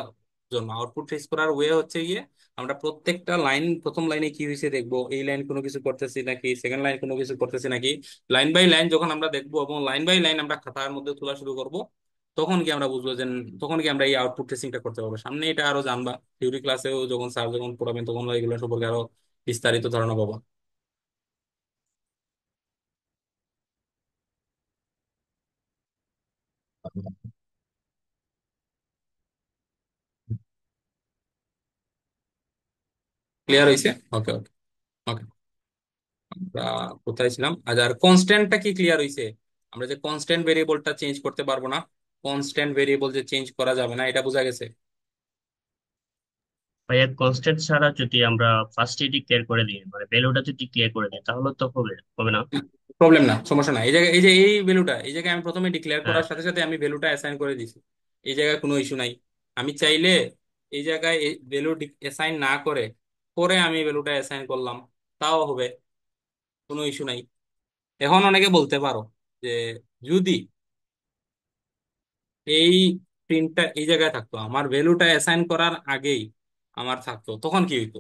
জন্য। আউটপুট ট্রেস করার ওয়ে হচ্ছে গিয়ে আমরা প্রত্যেকটা লাইন, প্রথম লাইনে কি হয়েছে দেখবো, এই লাইন কোনো কিছু করতেছি নাকি, সেকেন্ড লাইন কোনো কিছু করতেছি নাকি। লাইন বাই লাইন যখন আমরা দেখবো এবং লাইন বাই লাইন আমরা খাতার মধ্যে তোলা শুরু করব, তখন কি আমরা বুঝবো যে, তখন কি আমরা এই আউটপুট টেস্টিংটা করতে পারবো। সামনে এটা আরো জানবা, থিওরি ক্লাসেও যখন স্যার যখন পড়াবেন তখন এগুলো সম্পর্কে আরো বিস্তারিত ধারণা পাবো। ক্লিয়ার হয়েছে? ওকে ওকে ওকে। আমরা কোথায় ছিলাম? আর কনস্ট্যান্টটা কি ক্লিয়ার হয়েছে? আমরা যে কনস্ট্যান্ট ভেরিয়েবলটা চেঞ্জ করতে পারবো না, কনস্ট্যান্ট ভেরিয়েবল যে চেঞ্জ করা যাবে না, এটা বোঝা গেছে? ভাইয়া কনস্ট্যান্ট ছাড়া যদি আমরা ফার্স্টে ডিক্লেয়ার করে দিই, মানে ভ্যালুটা যদি ডিক্লেয়ার করে দিই, তাহলে তো হবে হবে না? প্রবলেম না, সমস্যা না। এই জায়গায় এই যে এই ভ্যালুটা, এই জায়গায় আমি প্রথমে ডিক্লেয়ার হ্যাঁ। করার সাথে সাথে আমি ভ্যালুটা অ্যাসাইন করে দিছি, এই জায়গায় কোনো ইস্যু নাই। আমি চাইলে এই জায়গায় ভ্যালু অ্যাসাইন না করে পরে আমি ভ্যালুটা অ্যাসাইন করলাম, তাও হবে, কোনো ইস্যু নাই। এখন অনেকে বলতে পারো যে যদি এই প্রিন্টটা এই জায়গায় থাকতো, আমার ভ্যালুটা অ্যাসাইন করার আগেই আমার থাকতো, তখন কি হইতো?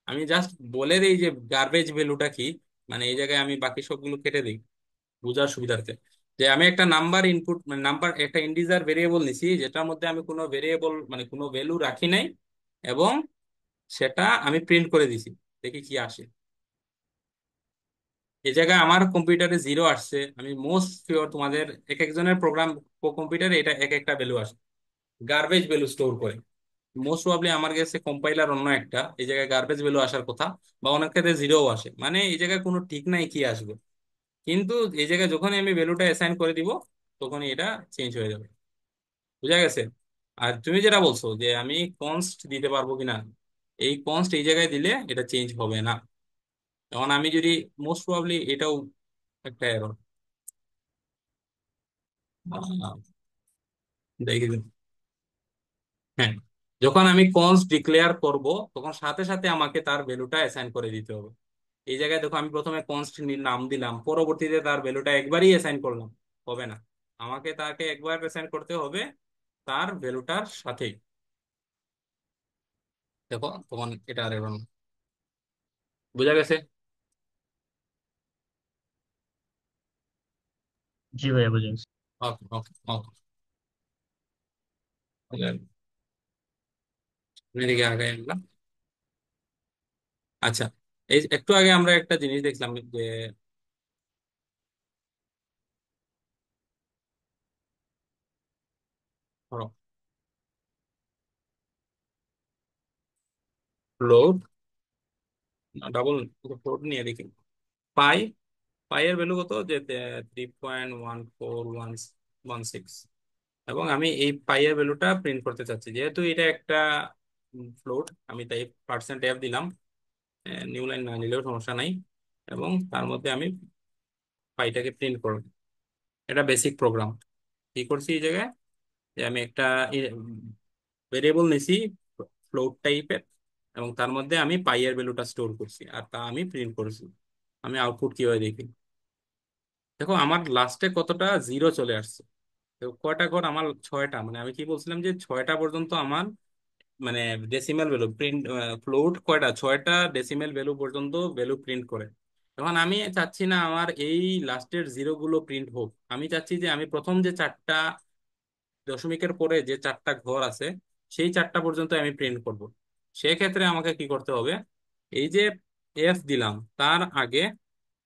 আমি জাস্ট বলে দিই যে গার্বেজ ভ্যালুটা কি, মানে এই জায়গায় আমি বাকি সবগুলো কেটে দিই বোঝার সুবিধার্থে। যে আমি একটা নাম্বার ইনপুট, মানে নাম্বার একটা ইন্টিজার ভেরিয়েবল নিছি যেটার মধ্যে আমি কোনো ভেরিয়েবল মানে কোনো ভ্যালু রাখি নাই, এবং সেটা আমি প্রিন্ট করে দিছি, দেখি কি আসে। এই জায়গায় আমার কম্পিউটারে 0 আসছে, আমি মোস্ট শিওর তোমাদের এক একজনের প্রোগ্রাম কম্পিউটারে এটা এক একটা ভ্যালু আসে, গার্বেজ ভ্যালু স্টোর করে। মোস্ট প্রবাবলি আমার কাছে কম্পাইলার অন্য একটা, এই জায়গায় গার্বেজ ভ্যালু আসার কথা, বা অনেক ক্ষেত্রে 0ও আসে, মানে এই জায়গায় কোনো ঠিক নাই কি আসবে। কিন্তু এই জায়গায় যখনই আমি ভ্যালুটা অ্যাসাইন করে দিব, তখনই এটা চেঞ্জ হয়ে যাবে। বুঝা গেছে? আর তুমি যেটা বলছো যে আমি কনস্ট দিতে পারবো কিনা, এই কনস্ট এই জায়গায় দিলে এটা চেঞ্জ হবে না। এখন আমি যদি, মোস্ট প্রবাবলি এটাও একটা এরর, দেখি। হ্যাঁ, যখন আমি কনস্ট ডিক্লেয়ার করব তখন সাথে সাথে আমাকে তার ভ্যালুটা অ্যাসাইন করে দিতে হবে। এই জায়গায় দেখো আমি প্রথমে কনস্ট নাম দিলাম, পরবর্তীতে তার ভ্যালুটা একবারই অ্যাসাইন করলাম, হবে না। আমাকে তাকে একবার অ্যাসাইন করতে হবে তার ভ্যালুটার সাথেই। দেখো তখন এটা আর এরর না। বুঝা গেছে? জি ভাইয়া, বুঝে গেছি। ওকে ওকে ওকে, এদিকে আগে আমরা, আচ্ছা, এই একটু আগে আমরা একটা জিনিস দেখলাম যে ফ্লোট, ডাবল ফ্লোট নিয়ে দেখি, পাই, পাই এর ভ্যালু কত, যে 3.1411 এবং আমি এই পাই এর ভ্যালুটা প্রিন্ট করতে চাচ্ছি, যেহেতু এটা একটা ফ্লোট, আমি তাই পার্সেন্ট এফ দিলাম, নিউ লাইন না নিলেও সমস্যা নাই, এবং তার মধ্যে আমি পাইটাকে প্রিন্ট করব। এটা বেসিক প্রোগ্রাম। কি করছি এই জায়গায়, যে আমি একটা ভেরিয়েবল নিছি ফ্লোট টাইপের, এবং তার মধ্যে আমি পাই এর ভ্যালুটা স্টোর করছি আর তা আমি প্রিন্ট করেছি। আমি আউটপুট কিভাবে দেখি, দেখো আমার লাস্টে কতটা জিরো চলে আসছে। তো কয়টা ঘর আমার, ছয়টা, মানে আমি কি বলছিলাম যে ছয়টা পর্যন্ত আমার, মানে ডেসিমেল ভ্যালু প্রিন্ট, ফ্লোট কয়টা, ছয়টা ডেসিমেল ভ্যালু পর্যন্ত ভ্যালু প্রিন্ট করে। এখন আমি চাচ্ছি না আমার এই লাস্টের জিরো গুলো প্রিন্ট হোক, আমি চাচ্ছি যে আমি প্রথম যে চারটা দশমিকের পরে যে চারটা ঘর আছে সেই চারটা পর্যন্ত আমি প্রিন্ট করব। সেক্ষেত্রে আমাকে কি করতে হবে, এই যে এফ দিলাম তার আগে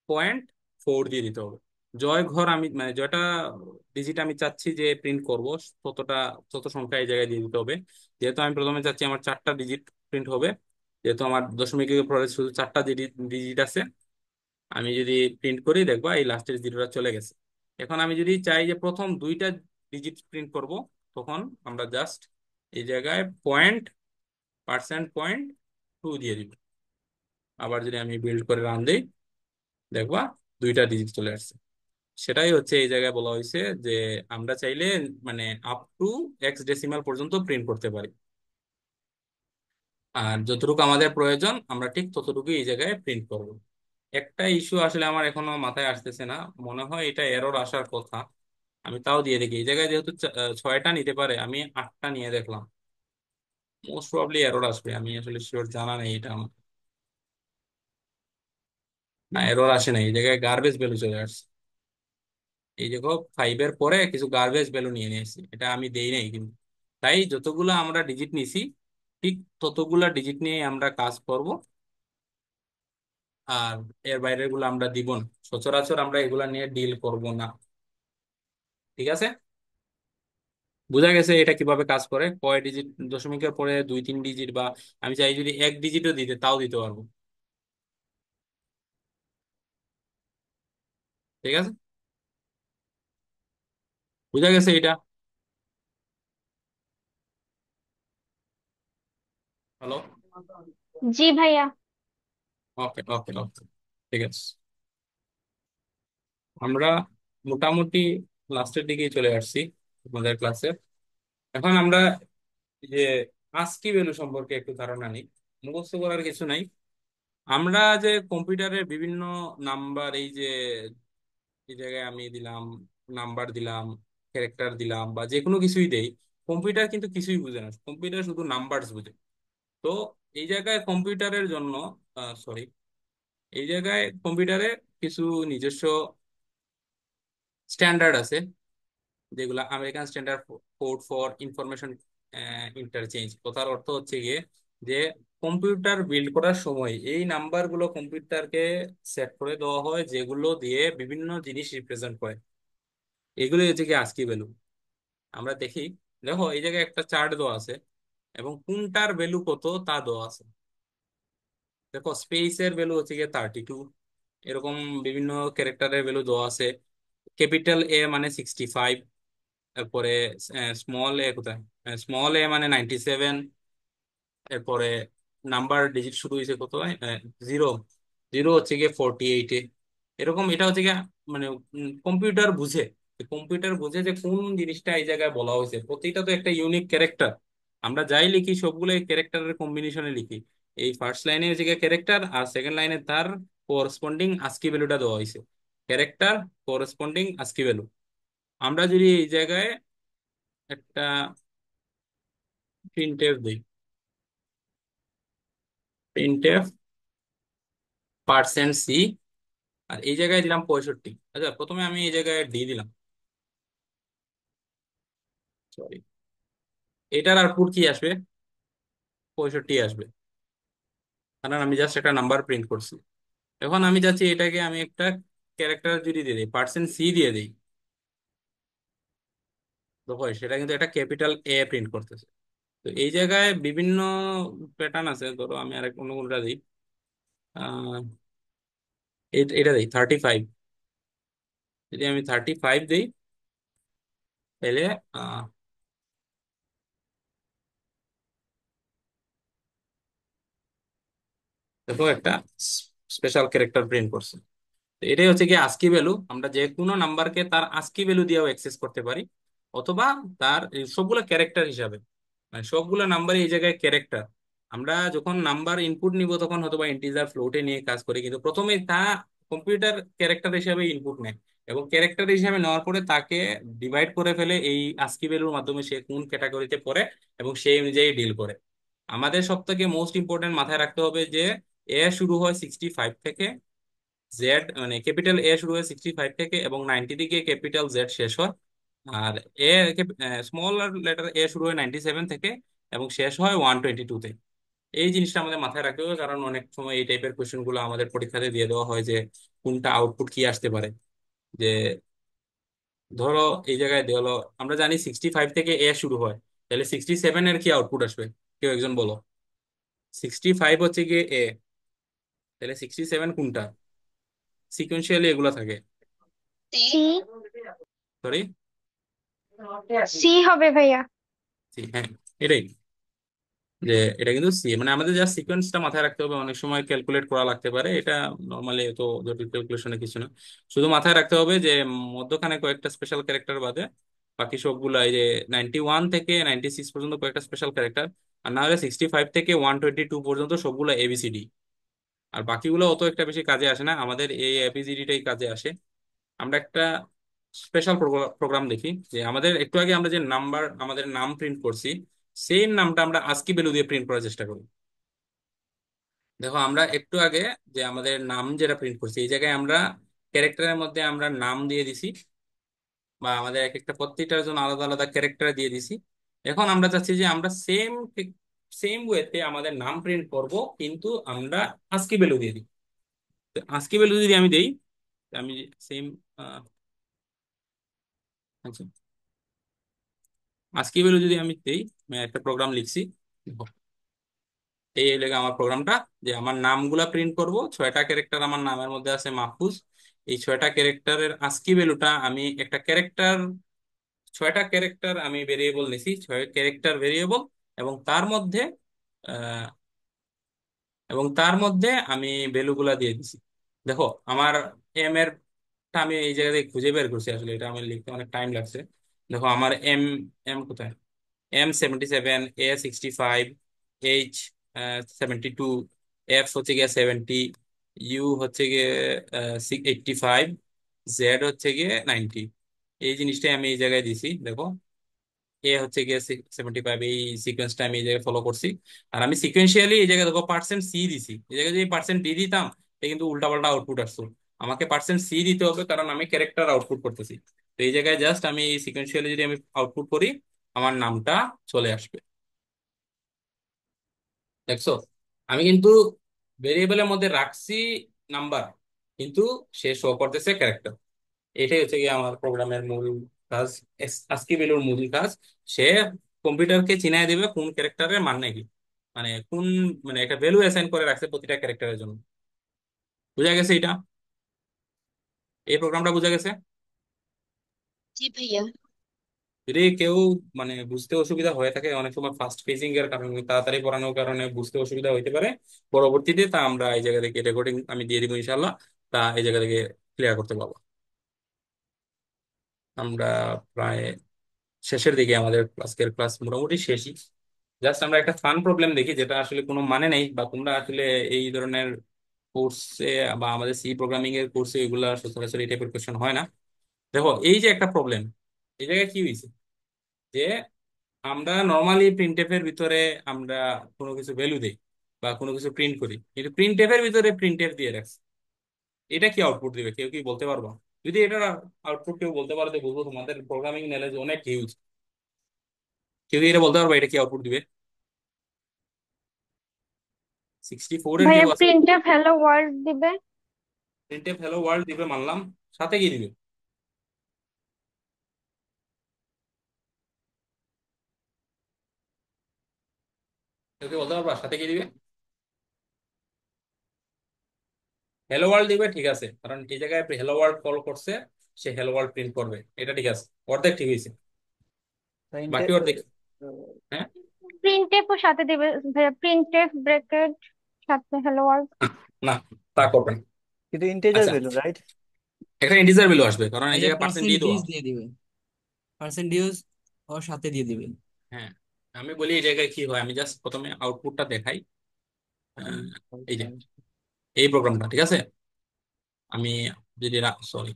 0.4 দিয়ে দিতে হবে। জয় ঘর আমি, মানে জয়টা ডিজিট আমি চাচ্ছি যে প্রিন্ট করব, ততটা, তত সংখ্যা এই জায়গায় দিয়ে দিতে হবে। যেহেতু আমি প্রথমে চাচ্ছি আমার চারটা ডিজিট প্রিন্ট হবে, যেহেতু আমার দশমিকের পরে শুধু চারটা ডিজিট আছে, আমি যদি প্রিন্ট করি দেখবা এই লাস্টের জিরোটা চলে গেছে। এখন আমি যদি চাই যে প্রথম দুইটা ডিজিট প্রিন্ট করব, তখন আমরা জাস্ট এই জায়গায় পয়েন্ট দিয়ে দিব। আবার যদি আমি বিল্ড করে রান দিই, দেখবা দুইটা ডিজিট চলে আসছে। সেটাই হচ্ছে এই জায়গায় বলা হয়েছে যে আমরা চাইলে মানে আপ টু এক্স ডেসিমাল পর্যন্ত প্রিন্ট করতে পারি, আর যতটুকু আমাদের প্রয়োজন আমরা ঠিক ততটুকু এই জায়গায় প্রিন্ট করব। একটা ইস্যু আসলে আমার এখনো মাথায় আসতেছে না, মনে হয় এটা এরর আসার কথা। আমি তাও দিয়ে দেখি, এই জায়গায় যেহেতু ছয়টা নিতে পারে, আমি আটটা নিয়ে দেখলাম, মোস্ট প্রবাবলি এরর আসবে, আমি আসলে শিওর জানা নেই এটা আমার। না, এরর আসে না, এই জায়গায় গার্বেজ ভ্যালু চলে আসছে। এই দেখো, ফাইভের পরে কিছু গার্বেজ ভ্যালু নিয়ে নিয়েছি, এটা আমি দেই নাই কিন্তু। তাই যতগুলো আমরা ডিজিট নিছি ঠিক ততগুলা ডিজিট নিয়ে আমরা কাজ করব, আর এর বাইরের গুলো আমরা দিব না। সচরাচর আমরা এগুলা নিয়ে ডিল করব না। ঠিক আছে, বোঝা গেছে এটা কিভাবে কাজ করে, কয় ডিজিট, দশমিকের পরে দুই তিন ডিজিট, বা আমি চাই যদি এক ডিজিটও দিতে তাও দিতে পারবো। ঠিক আছে, বোঝা গেছে এটা। হ্যালো, জি ভাইয়া। ওকে ওকে ওকে, ঠিক আছে। আমরা মোটামুটি লাস্টের দিকেই চলে আসছি আমাদের ক্লাসে। এখন আমরা এই যে আস্কি ভ্যালু সম্পর্কে একটু ধারণা নিই, মুখস্থ করার কিছু নাই। আমরা যে কম্পিউটারের বিভিন্ন নাম্বার, এই যে এই জায়গায় আমি দিলাম নাম্বার দিলাম, ক্যারেক্টার দিলাম, বা যে কোনো কিছুই দেই, কম্পিউটার কিন্তু কিছুই বুঝে না, কম্পিউটার শুধু নাম্বারস বুঝে। তো এই জায়গায় কম্পিউটারের জন্য, সরি, এই জায়গায় কম্পিউটারে কিছু নিজস্ব স্ট্যান্ডার্ড আছে, যেগুলো American standard code for information interchange. কথার অর্থ হচ্ছে গিয়ে যে কম্পিউটার বিল্ড করার সময় এই নাম্বারগুলো কম্পিউটারকে সেট করে দেওয়া হয়, যেগুলো দিয়ে বিভিন্ন জিনিস রিপ্রেজেন্ট করে। এগুলো হচ্ছে কি আস্কি ভ্যালু। আমরা দেখি, দেখো এই জায়গায় একটা চার্ট দেওয়া আছে এবং কোনটার ভ্যালু কত তা দেওয়া আছে। দেখো স্পেসের ভ্যালু হচ্ছে গিয়ে 32, এরকম বিভিন্ন ক্যারেক্টারের ভ্যালু দেওয়া আছে। ক্যাপিটাল এ মানে 65, এরপরে স্মল এ কোথায়, স্মল এ মানে 97, এরপরে নাম্বার ডিজিট শুরু হয়েছে কত, জিরো, জিরো হচ্ছে গিয়ে 48-এ। এরকম এটা হচ্ছে গিয়ে মানে কম্পিউটার বুঝে, কম্পিউটার বুঝে যে কোন জিনিসটা এই জায়গায় বলা হয়েছে। প্রতিটা তো একটা ইউনিক ক্যারেক্টার, আমরা যাই লিখি সবগুলো ক্যারেক্টারের কম্বিনেশনে লিখি। এই ফার্স্ট লাইনে হচ্ছে গিয়ে ক্যারেক্টার, আর সেকেন্ড লাইনে তার কোরসপন্ডিং আস্কি ভ্যালুটা দেওয়া হয়েছে, ক্যারেক্টার কোরসপন্ডিং আস্কি ভ্যালু। আমরা যদি এই জায়গায় একটা প্রিন্টএফ দিই, প্রিন্টএফ %c, আর এই জায়গায় দিলাম 65। আচ্ছা, প্রথমে আমি এই জায়গায় ডি দিলাম, সরি। এটার আউটপুট কি আসবে? 65 আসবে, কারণ আমি জাস্ট একটা নাম্বার প্রিন্ট করছি। এখন আমি চাচ্ছি এটাকে আমি একটা ক্যারেক্টার যদি দিয়ে দিই, পার্সেন্ট সি দিয়ে দিই, দেখো সেটা কিন্তু একটা ক্যাপিটাল এ প্রিন্ট করতেছে। তো এই জায়গায় বিভিন্ন প্যাটার্ন আছে। ধরো আমি আরেক অন্য কোনটা দিই, আহ এটা দিই 35। যদি আমি 35 দিই, তাহলে আহ দেখো একটা স্পেশাল ক্যারেক্টার প্রিন্ট করছে। তো এটাই হচ্ছে কি আস্কি ভ্যালু। আমরা যে কোনো নাম্বারকে তার আস্কি ভ্যালু দিয়েও অ্যাক্সেস করতে পারি, অথবা তার এই সবগুলো ক্যারেক্টার হিসাবে, মানে সবগুলো নাম্বারই এই জায়গায় ক্যারেক্টার। আমরা যখন নাম্বার ইনপুট নিব তখন হয়তো বা ইন্টিজার ফ্লোটে নিয়ে কাজ করি, কিন্তু প্রথমে তা কম্পিউটার ক্যারেক্টার হিসাবে ইনপুট নেয়, এবং ক্যারেক্টার হিসাবে নেওয়ার পরে তাকে ডিভাইড করে ফেলে এই আস্কি ভ্যালুর মাধ্যমে সে কোন ক্যাটাগরিতে পড়ে, এবং সেই অনুযায়ী ডিল করে। আমাদের সব থেকে মোস্ট ইম্পর্টেন্ট মাথায় রাখতে হবে যে এ শুরু হয় 65 থেকে, জেড মানে ক্যাপিটাল এ শুরু হয় 65 থেকে, এবং 90 দিকে ক্যাপিটাল জেড শেষ হয়। আর এ স্মল লেটার এ শুরু হয় 97 থেকে, এবং শেষ হয় 122 তে। এই জিনিসটা আমাদের মাথায় রাখতে হবে, কারণ অনেক সময় এই টাইপের কোশ্চেন গুলো আমাদের পরীক্ষাতে দিয়ে দেওয়া হয় যে কোনটা আউটপুট কি আসতে পারে। যে ধরো এই জায়গায় দিয়ে হলো, আমরা জানি 65 থেকে এ শুরু হয়, তাহলে 67 এর কি আউটপুট আসবে? কেউ একজন বলো। 65 হচ্ছে গিয়ে এ, তাহলে 67 কোনটা? সিকোয়েন্সিয়ালি এগুলা থাকে। সি। সরি, সি হবে ভাইয়া। হ্যাঁ, এটাই। যে এটা কিন্তু সি, মানে আমাদের যা সিকোয়েন্সটা মাথায় রাখতে হবে, অনেক সময় ক্যালকুলেট করা লাগতে পারে, এটা নর্মালি তো জটিল ক্যালকুলেশনে কিছু না। শুধু মাথায় রাখতে হবে যে মধ্যখানে কয়েকটা স্পেশাল ক্যারেক্টার বাদে বাকি সবগুলা, এই যে 91 থেকে 96 পর্যন্ত কয়েকটা স্পেশাল ক্যারেক্টার, আর না হলে 65 থেকে 122 পর্যন্ত সবগুলা এবিসিডি। আর বাকিগুলো অত একটা বেশি কাজে আসে না, আমাদের এই এবিসিডিটাই কাজে আসে। আমরা একটা স্পেশাল প্রোগ্রাম দেখি, যে আমাদের একটু আগে আমরা যে নাম্বার আমাদের নাম প্রিন্ট করছি, সেম নামটা আমরা আস্কি ভ্যালু দিয়ে প্রিন্ট করার চেষ্টা করি। দেখো আমরা একটু আগে যে আমাদের নাম যেটা প্রিন্ট করছি, এই জায়গায় আমরা ক্যারেক্টারের মধ্যে আমরা নাম দিয়ে দিছি, বা আমাদের এক একটা প্রত্যেকটার জন্য আলাদা আলাদা ক্যারেক্টার দিয়ে দিছি। এখন আমরা চাচ্ছি যে আমরা সেম সেম ওয়েতে আমাদের নাম প্রিন্ট করব, কিন্তু আমরা আস্কি ভ্যালু দিয়ে দিই। আস্কি ভ্যালু যদি আমি দেই, আমি সেম আচ্ছা, আজকে ভ্যালু যদি আমি দেই, আমি একটা প্রোগ্রাম লিখছি। দেখো, এই লেগে আমার প্রোগ্রামটা, যে আমার নামগুলা প্রিন্ট করব, 6টা ক্যারেক্টার আমার নামের মধ্যে আছে মাহফুজ। এই 6টা ক্যারেক্টারের আস্কি ভ্যালুটা আমি একটা ক্যারেক্টার, 6টা ক্যারেক্টার আমি ভেরিয়েবল নিছি, 6 ক্যারেক্টার ভেরিয়েবল, এবং তার মধ্যে আহ, এবং তার মধ্যে আমি ভ্যালুগুলা দিয়ে দিছি। দেখো আমার এম এর টা আমি এই জায়গায় খুঁজে বের করছি, আসলে এটা আমার লিখতে অনেক টাইম লাগছে। দেখো আমার এম, এম কোথায়? M77, A65, H 72, F হচ্ছে গিয়ে 70, ইউ হচ্ছে গিয়ে 85, জেড হচ্ছে গিয়ে 90। এই জিনিসটাই আমি এই জায়গায় দিছি। দেখো এ হচ্ছে গিয়ে 75, এই সিকোয়েন্সটা আমি এই জায়গায় ফলো করছি। আর আমি সিকোয়েন্সিয়ালি এই জায়গায় দেখো পার্সেন্ট সি দিছি, এই জায়গায় যদি পার্সেন্ট ডি দিতাম, এটা কিন্তু উল্টাপাল্টা আউটপুট আসতো। আমাকে পার্সেন্ট সি দিতে হবে, কারণ আমি ক্যারেক্টার আউটপুট করতেছি। তো এই জায়গায় জাস্ট আমি সিকোয়েন্সিয়ালি যদি আমি আউটপুট করি, আমার নামটা চলে আসবে। দেখছো, আমি কিন্তু ভেরিয়েবলের মধ্যে রাখছি নাম্বার, কিন্তু সে শো করতেছে ক্যারেক্টার। এটাই হচ্ছে কি আমার প্রোগ্রামের মূল কাজ, আস্কি ভ্যালুর মূল কাজ। সে কম্পিউটারকে চিনাই দেবে কোন ক্যারেক্টারের মান নাকি, মানে কোন, মানে একটা ভ্যালু অ্যাসাইন করে রাখছে প্রতিটা ক্যারেক্টারের জন্য। বুঝা গেছে এটা? এই প্রোগ্রামটা বুঝা গেছে? জি ভাইয়া। যদি কেউ মানে বুঝতে অসুবিধা হয়ে থাকে, অনেক সময় ফাস্ট পেজিং এর কারণে, তাড়াতাড়ি পড়ানোর কারণে বুঝতে অসুবিধা হইতে পারে, পরবর্তীতে তা আমরা এই জায়গা থেকে রেকর্ডিং আমি দিয়ে দিব ইনশাল্লাহ, তা এই জায়গা থেকে ক্লিয়ার করতে পারবো। আমরা প্রায় শেষের দিকে, আমাদের আজকের ক্লাস মোটামুটি শেষই। জাস্ট আমরা একটা ফান প্রবলেম দেখি, যেটা আসলে কোনো মানে নেই, বা তোমরা আসলে এই ধরনের কোর্সে বা আমাদের সি প্রোগ্রামিং এর কোর্সে এগুলা সচরাচর এই টাইপের কোয়েশ্চেন হয় না। দেখো এই যে একটা প্রবলেম, এই জায়গায় কি হয়েছে, যে আমরা নর্মালি প্রিন্টএফ এর ভিতরে আমরা কোনো কিছু ভ্যালু দেই বা কোনো কিছু প্রিন্ট করি, কিন্তু প্রিন্টএফ এর ভিতরে প্রিন্টএফ দিয়ে রাখছি। এটা কি আউটপুট দিবে, কেউ কি বলতে পারবো? যদি এটা আউটপুট কেউ বলতে পারে তো বলবো তোমাদের প্রোগ্রামিং নলেজ অনেক হিউজ। কেউ কি এটা বলতে পারবো এটা কি আউটপুট দিবে? 64 এর কেউ ভাইয়া আছে? প্রিন্টএফ হ্যালো ওয়ার্ল্ড দিবে। প্রিন্টএফ হ্যালো ওয়ার্ল্ড দিবে মানলাম, সাথে কি দিবে? কেউ কি বলতে পারবা সাথে কি দিবে? হ্যালো ওয়ার্ল্ড দিবে, ঠিক আছে, কারণ এই জায়গায় হ্যালো ওয়ার্ল্ড কল করছে, সে হ্যালো ওয়ার্ল্ড প্রিন্ট করবে, এটা ঠিক আছে, অর্ধেক ঠিক হয়েছে। বাকি অর্ধেক, হ্যাঁ, প্রিন্টএফ ও সাথে দিবে ভাইয়া, প্রিন্টএফ ব্র্যাকেট সাথে হ্যালো ওয়ার্ল্ড। না, তা করবে না। কিন্তু ইন্টিজার আচ্ছা, ভ্যালু, রাইট? একটা ইন্টিজার ভ্যালু আসবে কারণ এই ভাইয়া জায়গায় পার্সেন্ট দিয়ে দেওয়া। পার্সেন্টেজ দিয়ে দিবে, পার্সেন্টেজ ওর সাথে দিয়ে দিবে। হ্যাঁ, আমি বলি এই জায়গায় কি হয়, আমি জাস্ট প্রথমে আউটপুটটা দেখাই। আহ, এই যে এই প্রোগ্রামটা ঠিক আছে, আমি যদি সরি,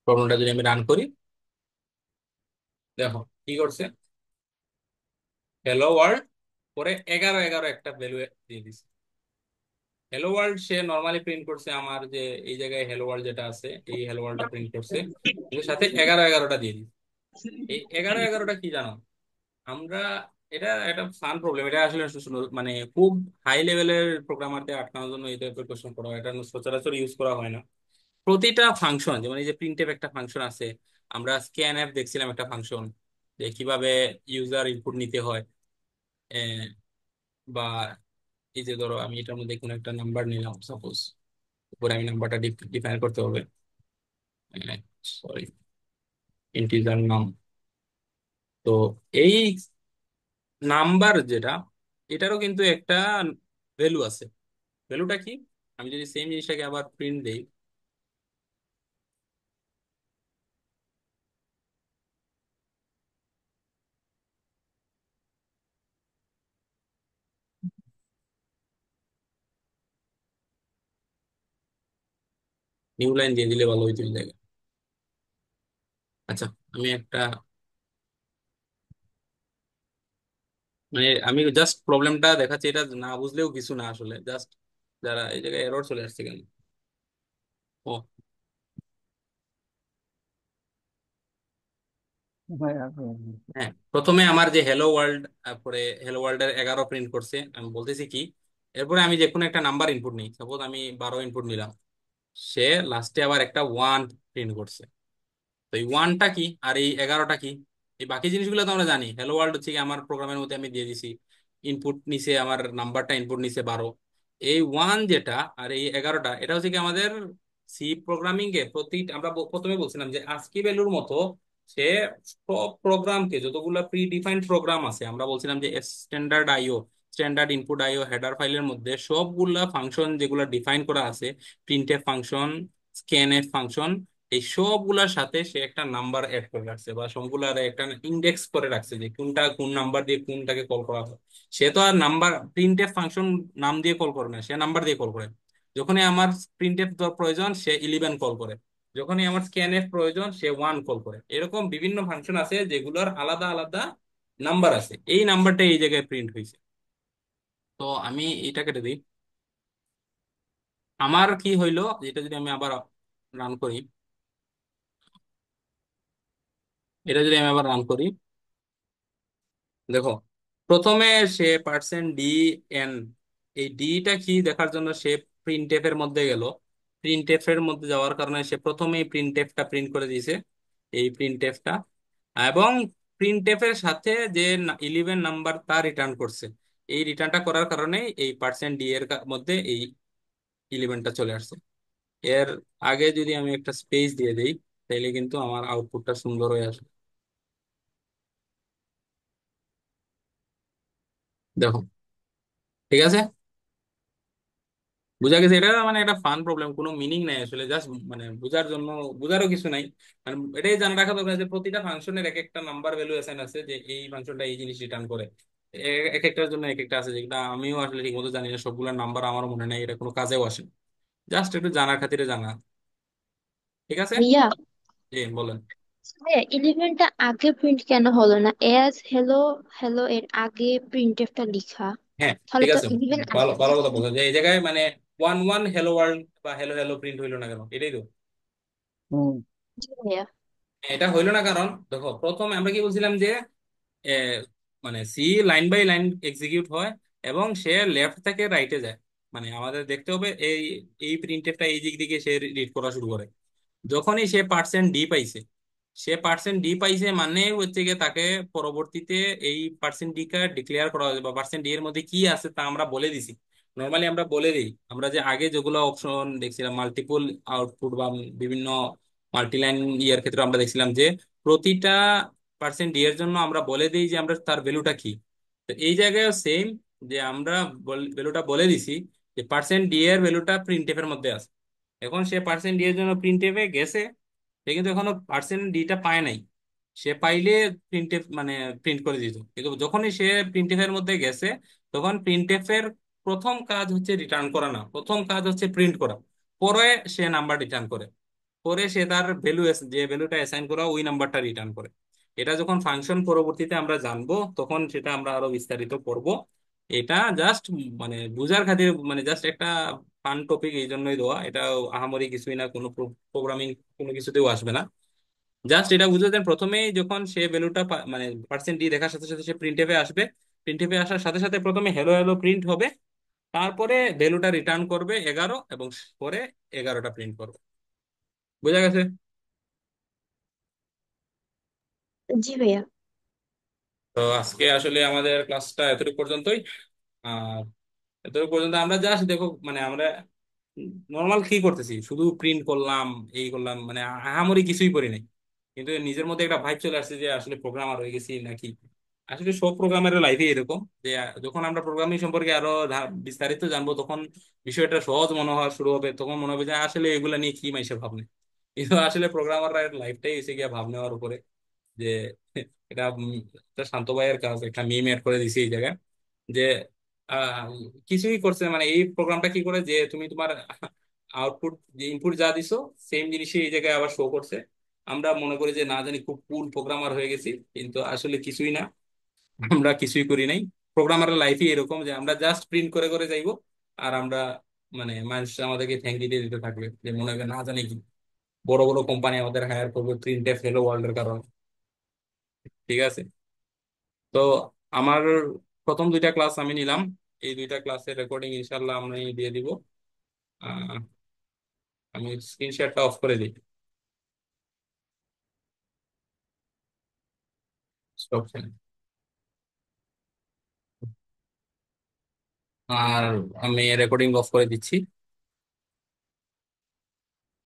প্রোগ্রামটা যদি আমি রান করি, দেখো কি করছে, হ্যালো ওয়ার্ল্ড পরে 11 11 একটা ভ্যালু দিয়ে দিছে। হ্যালো ওয়ার্ল্ড সে নর্মালি প্রিন্ট করছে আমার যে এই জায়গায় হ্যালো ওয়ার্ল্ড যেটা আছে, এই হ্যালো ওয়ার্ল্ডটা প্রিন্ট করছে, কিন্তু সাথে 11 11টা দিয়ে দিছে। এই 11 11টা কি জানো, আমরা, এটা একটা ফান প্রবলেম, এটা আসলে মানে খুব হাই লেভেলের প্রোগ্রামারদের আটকানোর জন্য এই টাইপের কোশ্চেন করা হয়, এটা সচরাচর ইউজ করা হয় না। প্রতিটা ফাংশন, যেমন এই যে প্রিন্টএফ একটা ফাংশন আছে, আমরা স্ক্যানএফ দেখছিলাম একটা ফাংশন, যে কিভাবে ইউজার ইনপুট নিতে হয়, আহ, বা এই যে ধরো আমি এটার মধ্যে কোনো একটা নাম্বার নিলাম সাপোজ, উপরে আমি নাম্বারটা ডিফাইন করতে হবে, সরি, ইন্টিজার নাম। তো এই নাম্বার যেটা, এটারও কিন্তু একটা ভ্যালু আছে। ভ্যালুটা কি, আমি যদি সেম জিনিসটাকে আবার প্রিন্ট দেই, নিউ লাইন দিয়ে দিলে ভালো হইতো এই জায়গায়। আচ্ছা, আমি একটা, মানে আমি জাস্ট প্রবলেমটা দেখাচ্ছি, এটা না বুঝলেও কিছু না আসলে, জাস্ট যারা এই জায়গায় এরর চলে আসছে কেন। ও, হ্যাঁ, প্রথমে আমার যে হ্যালো ওয়ার্ল্ড, তারপরে হ্যালো ওয়ার্ল্ডের 11 প্রিন্ট করছে, আমি বলতেছি কি, এরপরে আমি যে কোনো একটা নাম্বার ইনপুট নিই, সাপোজ আমি 12 ইনপুট নিলাম, সে লাস্টে আবার একটা 1 প্রিন্ট করছে। তো এই 1টা কি আর এই 11টা কি, এই বাকি জিনিসগুলো তো আমরা জানি, হ্যালো ওয়ার্ল্ড হচ্ছে কি আমার প্রোগ্রামের মধ্যে আমি দিয়ে দিছি, ইনপুট নিছে, আমার নাম্বারটা ইনপুট নিছে 12, এই 1 যেটা আর এই 11টা, এটা হচ্ছে কি আমাদের সি প্রোগ্রামিং এ প্রতি, আমরা প্রথমে বলছিলাম যে আস্কি ভ্যালুর মতো সে সব প্রোগ্রামকে, যতগুলো প্রি ডিফাইন্ড প্রোগ্রাম আছে, আমরা বলছিলাম যে স্ট্যান্ডার্ড আইও, স্ট্যান্ডার্ড ইনপুট আইও হেডার ফাইলের মধ্যে সবগুলা ফাংশন যেগুলো ডিফাইন করা আছে, প্রিন্টএফ ফাংশন, স্ক্যানএফ ফাংশন, এই সবগুলার সাথে সে একটা নাম্বার অ্যাড করে রাখছে, বা সবগুলার একটা ইন্ডেক্স করে রাখছে যে কোনটা কোন নাম্বার দিয়ে কোনটাকে কল করা হয়। সে তো আর নাম্বার প্রিন্টএফ ফাংশন নাম দিয়ে কল করে না, সে নাম্বার দিয়ে কল করে। যখনই আমার প্রিন্টএফ প্রয়োজন সে 11 কল করে, যখনই আমার স্ক্যানএফ প্রয়োজন সে 1 কল করে। এরকম বিভিন্ন ফাংশন আছে যেগুলোর আলাদা আলাদা নাম্বার আছে, এই নাম্বারটা এই জায়গায় প্রিন্ট হয়েছে। তো আমি এটা কেটে দিই, আমার কি হইলো, এটা যদি আমি আবার রান করি, এটা যদি আমি আবার রান করি, দেখো প্রথমে সে পার্সেন্ট ডি এন, এই ডিটা কি দেখার জন্য সে প্রিন্টএফ এর মধ্যে গেল, প্রিন্টএফ এর মধ্যে যাওয়ার কারণে সে প্রথমেই প্রিন্টএফটা প্রিন্ট করে দিয়েছে, এই প্রিন্টএফটা, এবং প্রিন্টএফ এর সাথে যে 11 নাম্বার তা রিটার্ন করছে, এই রিটার্নটা করার কারণে এই পার্সেন্ট ডি এর মধ্যে এই 11টা চলে আসছে। এর আগে যদি আমি একটা স্পেস দিয়ে দিই, তাহলে কিন্তু আমার আউটপুটটা সুন্দর হয়ে আসবে। দেখো, ঠিক আছে, বুঝা গেছে, এটা মানে একটা ফান প্রবলেম, কোনো মিনিং নাই আসলে, জাস্ট মানে বুঝার জন্য, বুঝারও কিছু নাই, মানে এটাই জানা রাখা দরকার যে প্রতিটা ফাংশনের এক একটা নাম্বার ভ্যালু অ্যাসাইন আছে, যে এই ফাংশনটা এই জিনিস রিটার্ন করে। এক একটার জন্য এক একটা আছে, যেটা আমিও আসলে ঠিক মতো জানি না, সবগুলোর নাম্বার আমারও মনে নেই, এটা কোনো কাজেও আসে না, জাস্ট একটু জানার খাতিরে জানা। ঠিক আছে, ভাইয়া, জি বলেন। ভাইয়া 11টা আগে প্রিন্ট কেন হলো না? এজ হ্যালো হ্যালো এর আগে প্রিন্টএফটা লিখা। হ্যাঁ, তাহলে ঠিক তো আছে। ইভেন ভালো আমাদের ভালো কথা এখানে। বলছো যে এই জায়গায় মানে ওয়ান ওয়ান হ্যালো ওয়ার্ল্ড বা হ্যালো হ্যালো প্রিন্ট হইলো না কেন, এটাই তো। জি ভাইয়া। এটা হইলো না কারণ দেখো, প্রথমে আমরা কি বলছিলাম যে এ, মানে C line by line execute হয় এবং সে লেফট থেকে রাইটে যায়। মানে আমাদের দেখতে হবে এই এই প্রিন্টেরটা এই দিক দিকে সে রিড করা শুরু করে। যখনই সে পার্সেন্ট ডি পাইছে, সে পার্সেন্ট ডি পাইছে মানে হচ্ছে গিয়ে তাকে পরবর্তীতে এই পার্সেন্ট ডি কা ডিক্লেয়ার করা হবে বা পার্সেন্ট ডি এর মধ্যে কি আছে তা আমরা বলে দিছি। নর্মালি আমরা বলে দিই, আমরা যে আগে যেগুলো অপশন দেখছিলাম মাল্টিপল আউটপুট বা বিভিন্ন মাল্টিলাইন ইয়ার ক্ষেত্রে আমরা দেখছিলাম যে প্রতিটা পার্সেন্ট ডি এর জন্য আমরা বলে দিই যে আমরা তার ভ্যালুটা কি। তো এই জায়গায় সেম, যে আমরা ভ্যালুটা বলে দিছি যে পার্সেন্ট ডি এর ভ্যালুটা প্রিন্টএফ এর মধ্যে আছে। এখন সে পার্সেন্ট ডি এর জন্য প্রিন্টএফে গেছে, সে কিন্তু এখনো পার্সেন্ট ডিটা পায় নাই। সে পাইলে প্রিন্টএফ মানে প্রিন্ট করে দিত, কিন্তু যখনই সে প্রিন্টএফ এর মধ্যে গেছে তখন প্রিন্টএফ এর প্রথম কাজ হচ্ছে রিটার্ন করা না, প্রথম কাজ হচ্ছে প্রিন্ট করা। পরে সে নাম্বার রিটার্ন করে, পরে সে তার ভ্যালু, যে ভ্যালুটা অ্যাসাইন করা ওই নাম্বারটা রিটার্ন করে। এটা যখন ফাংশন পরবর্তীতে আমরা জানবো তখন সেটা আমরা আরো বিস্তারিত করব। এটা জাস্ট মানে বুঝার খাতির, মানে জাস্ট একটা ফান টপিক এই জন্যই দেওয়া। এটা আহামরি কিছুই না, কোনো প্রোগ্রামিং কোনো কিছুতেও আসবে না। জাস্ট এটা বুঝে দেন, প্রথমেই যখন সে ভ্যালুটা মানে পার্সেন্ট ডি দেখার সাথে সাথে সে প্রিন্টএফে আসবে। প্রিন্টএফে আসার সাথে সাথে প্রথমে হ্যালো হ্যালো প্রিন্ট হবে, তারপরে ভ্যালুটা রিটার্ন করবে 11 এবং পরে 11টা প্রিন্ট করবে। বোঝা গেছে? জি ভাইয়া। তো আজকে আসলে আমাদের ক্লাসটা এতটুকু পর্যন্তই। আর এতটুকু পর্যন্ত আমরা জাস্ট দেখো, মানে আমরা নর্মাল কি করতেছি, শুধু প্রিন্ট করলাম, এই করলাম, মানে আহামরি কিছুই করি নাই। কিন্তু নিজের মধ্যে একটা ভাইব চলে আসছে যে আসলে প্রোগ্রামার হয়ে গেছি নাকি। আসলে সব প্রোগ্রামারের লাইফে এরকম যে যখন আমরা প্রোগ্রামিং সম্পর্কে আরো বিস্তারিত জানবো তখন বিষয়টা সহজ মনে হওয়া শুরু হবে, তখন মনে হবে যে আসলে এগুলা নিয়ে কি মাইসে ভাবনে। কিন্তু আসলে প্রোগ্রামাররা লাইফটাই এসে গিয়ে ভাব নেওয়ার উপরে যে এটা একটা শান্ত ভাইয়ের কাজ, একটা মিম এড করে দিছি এই জায়গায় যে আহ, কিছুই করছে মানে এই প্রোগ্রামটা কি করে যে তুমি তোমার আউটপুট, যে ইনপুট যা দিছো সেম জিনিসই এই জায়গায় আবার শো করছে। আমরা মনে করি যে না জানি খুব কুল প্রোগ্রামার হয়ে গেছি, কিন্তু আসলে কিছুই না, আমরা কিছুই করি নাই। প্রোগ্রামারের লাইফই এরকম যে আমরা জাস্ট প্রিন্ট করে করে যাইবো, আর আমরা মানে মানুষ আমাদেরকে থ্যাংক দিতে দিতে থাকবে যে মনে হবে না জানি কি বড় বড় কোম্পানি আমাদের হায়ার করবে প্রিন্ট এফ হেলো ওয়ার্ল্ড এর কারণে। ঠিক আছে। তো আমার প্রথম দুইটা ক্লাস আমি নিলাম, এই দুইটা ক্লাসের রেকর্ডিং ইনশাল্লাহ আমি দিয়ে দিব। আহ, আমি স্ক্রিন শেয়ারটা অফ করে দিই। স্টপ। আর আমি রেকর্ডিং অফ করে দিচ্ছি।